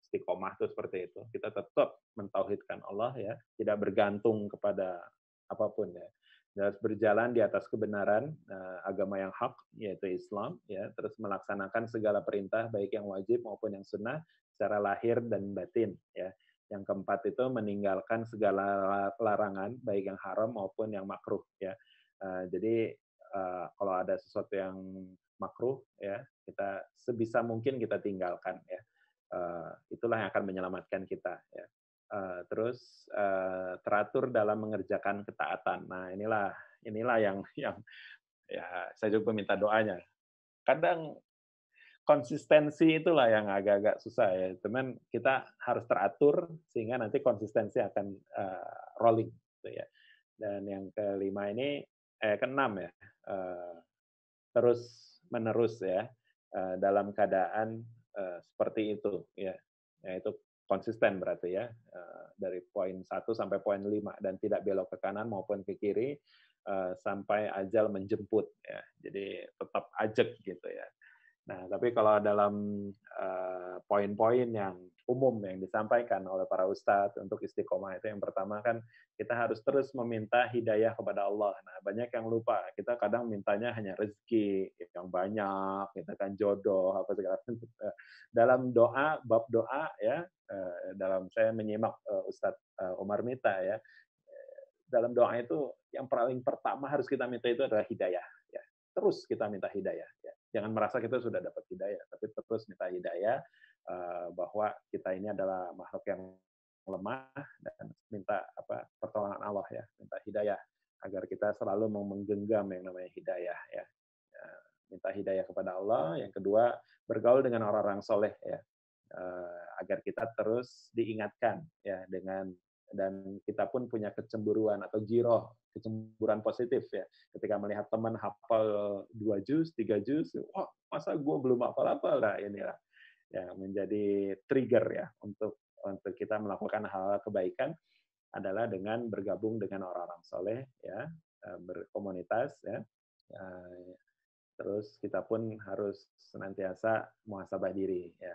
istiqomah itu seperti itu. Kita tetap mentauhidkan Allah ya, tidak bergantung kepada apapun ya. Dan harus berjalan di atas kebenaran agama yang hak yaitu Islam ya, terus melaksanakan segala perintah baik yang wajib maupun yang sunnah secara lahir dan batin ya. Yang keempat itu meninggalkan segala larangan baik yang haram maupun yang makruh ya. Jadi kalau ada sesuatu yang makruh ya, kita sebisa mungkin kita tinggalkan ya. Itulah yang akan menyelamatkan kita ya. Terus teratur dalam mengerjakan ketaatan. Nah, inilah yang ya saya juga minta doanya. Kadang konsistensi itulah yang agak-agak susah ya. Cuman kita harus teratur sehingga nanti konsistensi akan rolling gitu ya. Dan yang kelima ini, keenam ya, terus menerus ya, dalam keadaan seperti itu ya, yaitu konsisten berarti ya, dari poin 1 sampai poin 5 dan tidak belok ke kanan maupun ke kiri sampai ajal menjemput ya. Jadi tetap ajak gitu ya. Nah, tapi kalau dalam poin-poin yang umum yang disampaikan oleh para ustadz untuk istiqomah itu yang pertama kan kita harus terus meminta hidayah kepada Allah. Nah, banyak yang lupa. Kita kadang mintanya hanya rezeki yang banyak, kita kan jodoh apa segala macam. Dalam doa, bab doa ya, dalam saya menyimak Ustadz Umar Mita ya, dalam doa itu yang paling pertama harus kita minta itu adalah hidayah. Ya. Terus kita minta hidayah. Ya. Jangan merasa kita sudah dapat hidayah, tapi terus minta hidayah bahwa kita ini adalah makhluk yang lemah dan minta pertolongan Allah ya, minta hidayah agar kita selalu mau menggenggam yang namanya hidayah ya. Minta hidayah kepada Allah. Yang kedua, bergaul dengan orang-orang soleh ya, agar kita terus diingatkan ya dengan dan kita pun punya kecemburuan atau giroh, kecemburuan positif ya. Ketika melihat teman hafal 2 juz, 3 juz, wah masa gue belum hafal-hafal, nah inilah ya menjadi trigger ya untuk kita melakukan hal kebaikan adalah dengan bergabung dengan orang-orang soleh ya, berkomunitas ya. Terus kita pun harus senantiasa muhasabah diri ya.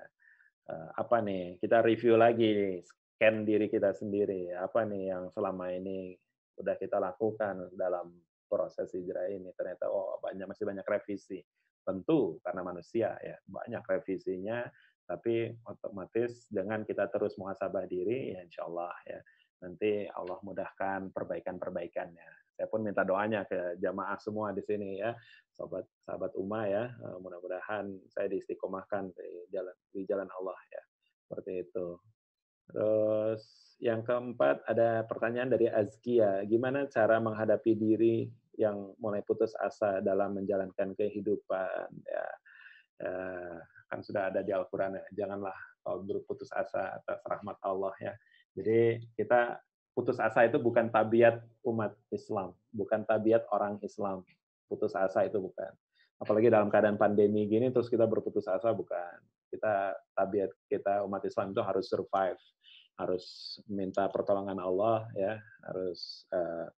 Apa nih, kita review lagi nih, scan diri kita sendiri, apa nih yang selama ini udah kita lakukan dalam proses hijrah ini, ternyata masih banyak revisi. Tentu karena manusia ya, banyak revisinya, tapi otomatis dengan kita terus muhasabah diri, ya insya Allah ya, nanti Allah mudahkan perbaikan-perbaikannya. Saya pun minta doanya ke jamaah semua di sini ya, sahabat Uma ya, mudah-mudahan saya diistiqomahkan di jalan Allah ya, seperti itu. Terus yang keempat ada pertanyaan dari Azkia, gimana cara menghadapi diri yang mulai putus asa dalam menjalankan kehidupan ya, kan sudah ada di Al-Quran ya, janganlah berputus asa atas rahmat Allah ya. Jadi kita putus asa itu bukan tabiat umat Islam, bukan tabiat orang Islam. Putus asa itu bukan. Apalagi dalam keadaan pandemi gini terus kita berputus asa, bukan. Tabiat kita umat Islam itu harus survive, harus minta pertolongan Allah ya, harus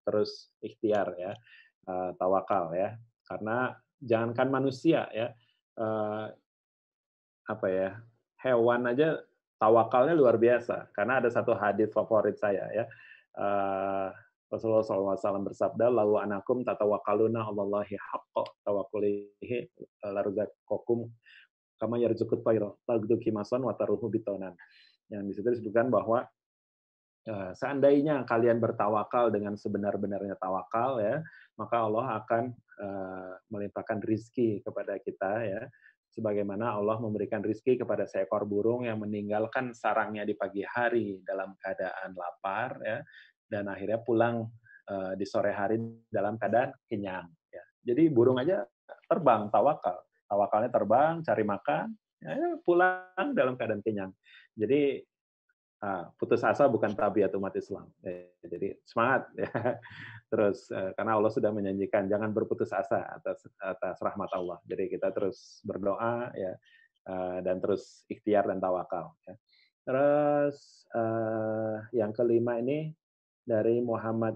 terus ikhtiar ya, tawakal ya. Karena jangankan manusia ya, hewan aja tawakalnya luar biasa. Karena ada satu hadis favorit saya ya. Rasulullah SAW bersabda, "Lau anakum tatawakkaluna 'alallahi haqqa tawakkulihi larzaqakum kama yarzuqut tayra taghdu khimasan wa taruhu bitonan." Yang di situ disebutkan bahwa seandainya kalian bertawakal dengan sebenar-benarnya tawakal ya, maka Allah akan melimpahkan rizki kepada kita ya, sebagaimana Allah memberikan rizki kepada seekor burung yang meninggalkan sarangnya di pagi hari dalam keadaan lapar ya, dan akhirnya pulang di sore hari dalam keadaan kenyang ya. Jadi burung aja terbang tawakalnya terbang cari makan ya, pulang dalam keadaan kenyang. Jadi putus asa bukan tabiat umat Islam. Jadi semangat ya. Terus karena Allah sudah menjanjikan jangan berputus asa atas rahmat Allah. Jadi kita terus berdoa ya, dan terus ikhtiar dan tawakal ya. Terus yang kelima ini dari Muhammad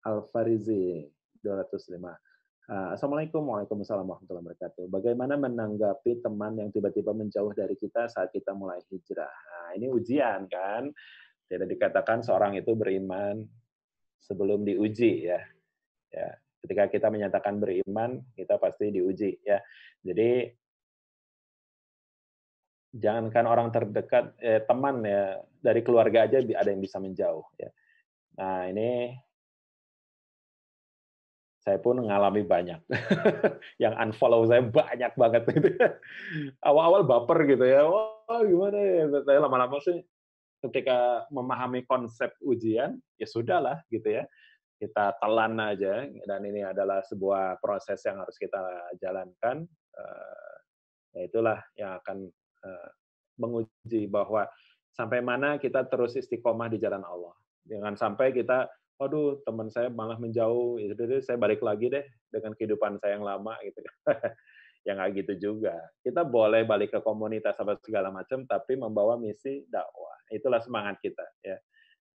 Al-Farizi 205. Assalamualaikum, waalaikumsalam warahmatullahi wabarakatuh. Bagaimana menanggapi teman yang tiba-tiba menjauh dari kita saat kita mulai hijrah? Nah, ini ujian kan? Tidak dikatakan seorang itu beriman sebelum diuji ya. Ya, ketika kita menyatakan beriman, kita pasti diuji ya. Jadi jangankan orang terdekat, teman ya, dari keluarga aja ada yang bisa menjauh ya. Nah, ini saya pun mengalami banyak. Yang unfollow saya banyak banget. Awal-awal baper gitu ya. Wah, gimana ya? Saya lama-lama sih ketika memahami konsep ujian, ya sudahlah gitu ya. Kita telan aja, dan ini adalah sebuah proses yang harus kita jalankan. Ya itulah yang akan menguji bahwa sampai mana kita terus istiqomah di jalan Allah. Jangan sampai kita "Waduh, teman saya malah menjauh, ya udah deh saya balik lagi deh dengan kehidupan saya yang lama," gitu kan. Ya nggak gitu juga. Kita boleh balik ke komunitas apa segala macam, tapi membawa misi dakwah. Itulah semangat kita, ya.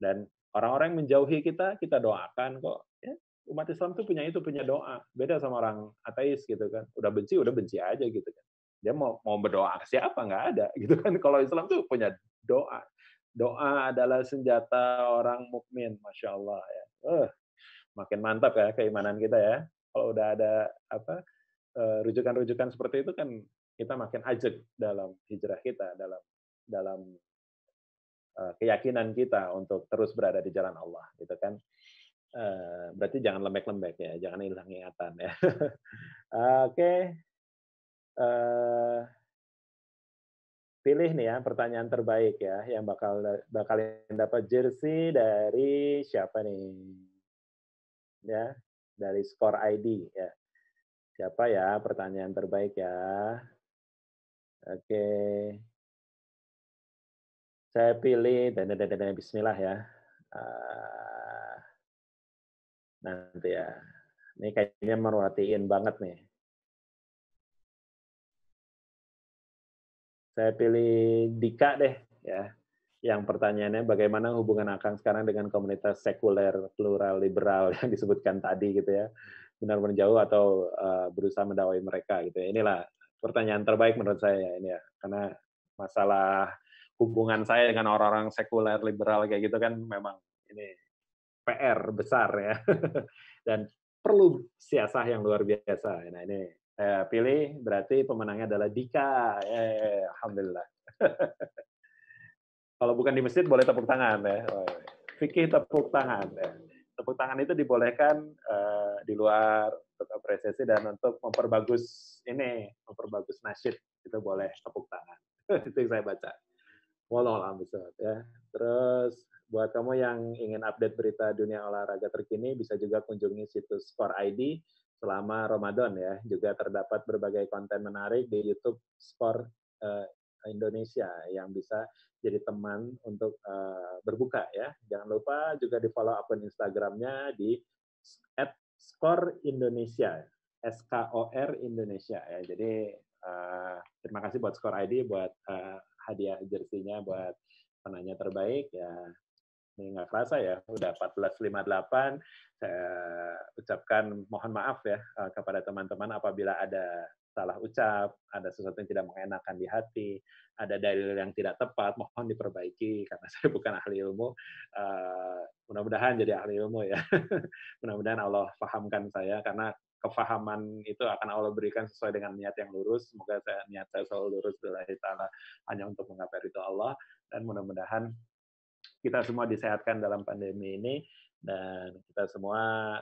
Dan orang-orang yang menjauhi kita, kita doakan kok. Ya, umat Islam tuh punya itu, punya doa. Beda sama orang ateis gitu kan. Udah benci aja gitu kan. Dia mau mau berdoa ke siapa? Nggak ada gitu kan. Kalau Islam tuh punya doa. Doa adalah senjata orang mukmin, masya Allah ya. Makin mantap ya keimanan kita ya. Kalau udah ada apa rujukan-rujukan seperti itu kan kita makin ajak dalam hijrah kita, dalam dalam keyakinan kita untuk terus berada di jalan Allah, gitu kan. Berarti jangan lembek-lembek ya, jangan hilang ingatan ya. Oke, eee, pilih nih ya pertanyaan terbaik ya, yang bakalin dapat jersey dari siapa nih? Ya, dari Score ID ya. Siapa ya pertanyaan terbaik ya? Oke, saya pilih bismillah ya. Eee, Nanti ya. Ini kayaknya merhatiin banget nih. Saya pilih Dika deh, ya. Yang pertanyaannya bagaimana hubungan Akang sekarang dengan komunitas sekuler, plural, liberal yang disebutkan tadi gitu ya. Benar menjauh atau berusaha mendakwai mereka gitu ya. Inilah pertanyaan terbaik menurut saya ini ya. Karena masalah hubungan saya dengan orang-orang sekuler, liberal kayak gitu kan memang ini PR besar ya. Dan perlu siasah yang luar biasa. Nah ini saya pilih berarti pemenangnya adalah Dika. Alhamdulillah. Kalau bukan di masjid boleh tepuk tangan ya. Fikih tepuk tangan ya. Tepuk tangan itu dibolehkan di luar untuk apresiasi dan untuk memperbagus ini, memperbagus nasyid itu boleh tepuk tangan. Itu yang saya baca. Wallahu a'lam bishawab ya. Terus buat kamu yang ingin update berita dunia olahraga terkini bisa juga kunjungi situs Sport ID selama Ramadan ya. Juga terdapat berbagai konten menarik di YouTube Sport eh, Indonesia yang bisa jadi teman untuk berbuka ya. Jangan lupa juga di-follow akun Instagramnya di @score_indonesia, SKOR Indonesia ya. Jadi terima kasih buat Score ID buat hadiah jersinya buat penanya terbaik ya. Ini nggak kerasa ya, udah 14.58. Saya ucapkan mohon maaf ya kepada teman-teman apabila ada salah ucap, ada sesuatu yang tidak mengenakan di hati, ada dalil yang tidak tepat, mohon diperbaiki karena saya bukan ahli ilmu. Mudah-mudahan jadi ahli ilmu ya. Mudah-mudahan Allah fahamkan saya karena kefahaman itu akan Allah berikan sesuai dengan niat yang lurus. Semoga niat saya selalu lurus lillahi ta'ala hanya untuk menggapai ridho Allah dan mudah-mudahan kita semua disehatkan dalam pandemi ini dan kita semua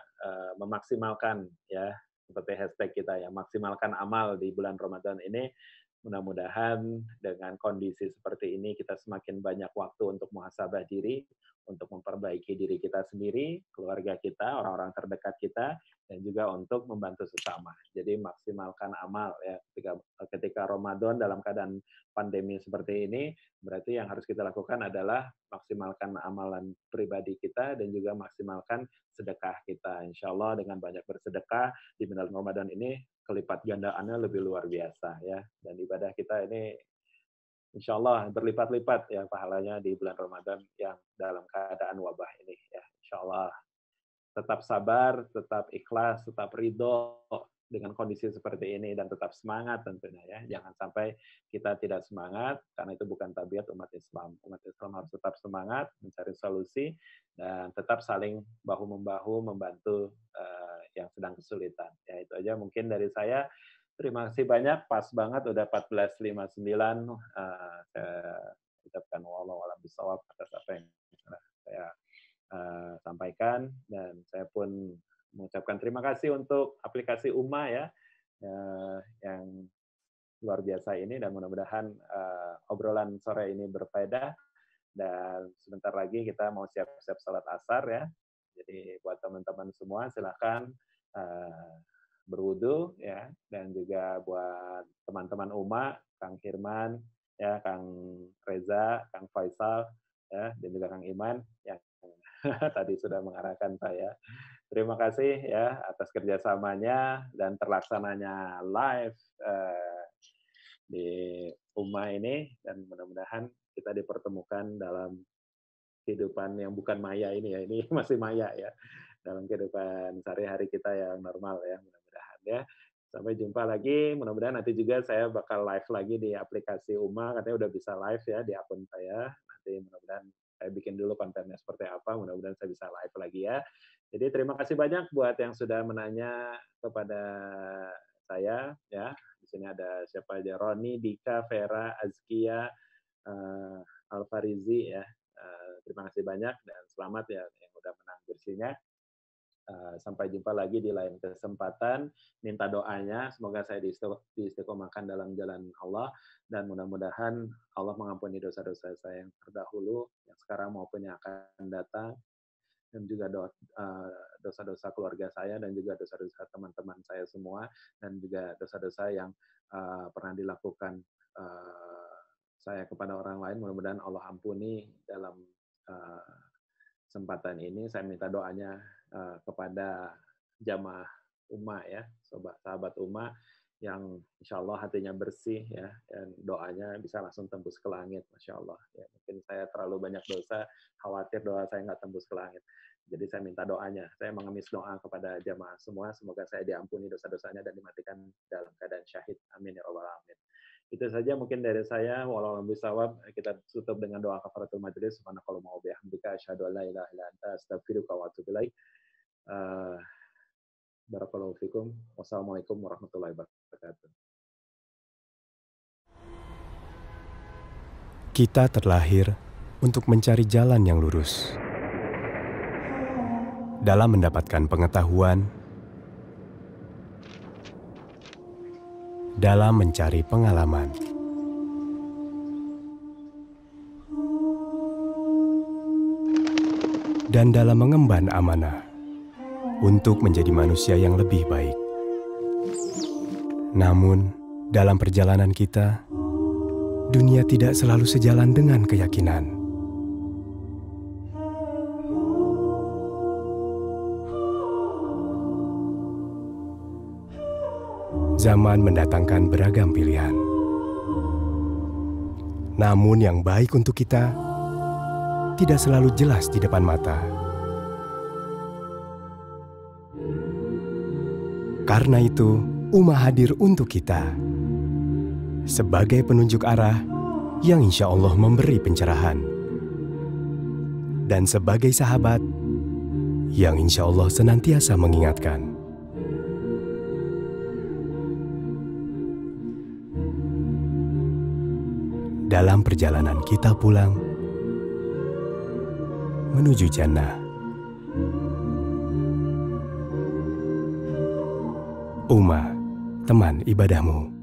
memaksimalkan ya seperti hashtag kita ya maksimalkan amal di bulan Ramadan ini. Mudah-mudahan dengan kondisi seperti ini kita semakin banyak waktu untuk muhasabah diri, untuk memperbaiki diri kita sendiri, keluarga kita, orang-orang terdekat kita, dan juga untuk membantu sesama. Jadi maksimalkan amal ya ketika Ramadan dalam keadaan pandemi seperti ini, berarti yang harus kita lakukan adalah maksimalkan amalan pribadi kita dan juga maksimalkan sedekah kita. Insya Allah dengan banyak bersedekah di bulan Ramadan ini kelipat gandaannya lebih luar biasa ya. Dan ibadah kita ini insya Allah berlipat-lipat ya pahalanya di bulan Ramadan yang dalam keadaan wabah ini ya. Insya Allah tetap sabar, tetap ikhlas, tetap ridho dengan kondisi seperti ini dan tetap semangat tentunya ya. Jangan sampai kita tidak semangat karena itu bukan tabiat umat Islam. Umat Islam harus tetap semangat mencari solusi dan tetap saling bahu membahu membantu yang sedang kesulitan. Ya itu aja mungkin dari saya. Terima kasih banyak, pas banget udah 14.59. Saya ucapkan wallahu a'lam bishawab atas apa yang saya sampaikan dan saya pun mengucapkan terima kasih untuk aplikasi Uma ya yang luar biasa ini dan mudah-mudahan obrolan sore ini berfaedah dan sebentar lagi kita mau siap-siap salat asar ya. Jadi buat teman-teman semua silakan berwudu ya dan juga buat teman-teman Uma, Kang Firman ya, Kang Reza, Kang Faisal ya dan juga Kang Iman yang tadi sudah mengarahkan saya. Terima kasih ya atas kerjasamanya dan terlaksananya live di Uma ini, dan mudah-mudahan kita dipertemukan dalam kehidupan yang bukan maya ini ya. Ini masih maya ya, dalam kehidupan sehari-hari kita yang normal ya, mudah-mudahan ya. Sampai jumpa lagi, mudah-mudahan nanti juga saya bakal live lagi di aplikasi Uma, katanya udah bisa live ya di akun saya. Nanti mudah-mudahan saya bikin dulu kontennya seperti apa, mudah-mudahan saya bisa live lagi ya. Jadi terima kasih banyak buat yang sudah menanya kepada saya ya. Di sini ada siapa aja, Roni, Dika, Vera, Azkia, Alfarizi ya. Terima kasih banyak dan selamat ya yang udah menang jersey-nya. Sampai jumpa lagi di lain kesempatan. Minta doanya, semoga saya diistiqomahkan dalam jalan Allah, dan mudah-mudahan Allah mengampuni dosa-dosa saya yang terdahulu, yang sekarang maupun yang akan datang, dan juga dosa-dosa keluarga saya, dan juga dosa-dosa teman-teman saya semua, dan juga dosa-dosa yang pernah dilakukan saya kepada orang lain. Mudah-mudahan Allah ampuni dalam kesempatan ini. Saya minta doanya kepada jamaah Uma ya, sahabat Uma, yang insya Allah hatinya bersih ya, dan doanya bisa langsung tembus ke langit, masya Allah. Ya, mungkin saya terlalu banyak dosa, khawatir doa saya nggak tembus ke langit. Jadi saya minta doanya. Saya mengemis doa kepada jamaah semua, semoga saya diampuni dosa-dosanya dan dimatikan dalam keadaan syahid. Amin ya rabbal alamin. Itu saja mungkin dari saya. Wallahu a'lam bishawab. Kita tutup dengan doa kafaratul majelis. Subhanakallahumma wa bihamdika asyhadu an la ilaha illa anta astaghfiruka wa atubu ilaik. Barakallahu fikum. Wassalamualaikum warahmatullahi wabarakatuh.
Kita terlahir untuk mencari jalan yang lurus. Dalam mendapatkan pengetahuan, dalam mencari pengalaman, dan dalam mengemban amanah untuk menjadi manusia yang lebih baik. Namun, dalam perjalanan kita, dunia tidak selalu sejalan dengan keyakinan. Zaman mendatangkan beragam pilihan. Namun yang baik untuk kita tidak selalu jelas di depan mata. Karena itu, Uma hadir untuk kita sebagai penunjuk arah yang insya Allah memberi pencerahan, dan sebagai sahabat yang insya Allah senantiasa mengingatkan. Dalam perjalanan kita pulang menuju jannah, Uma, teman ibadahmu.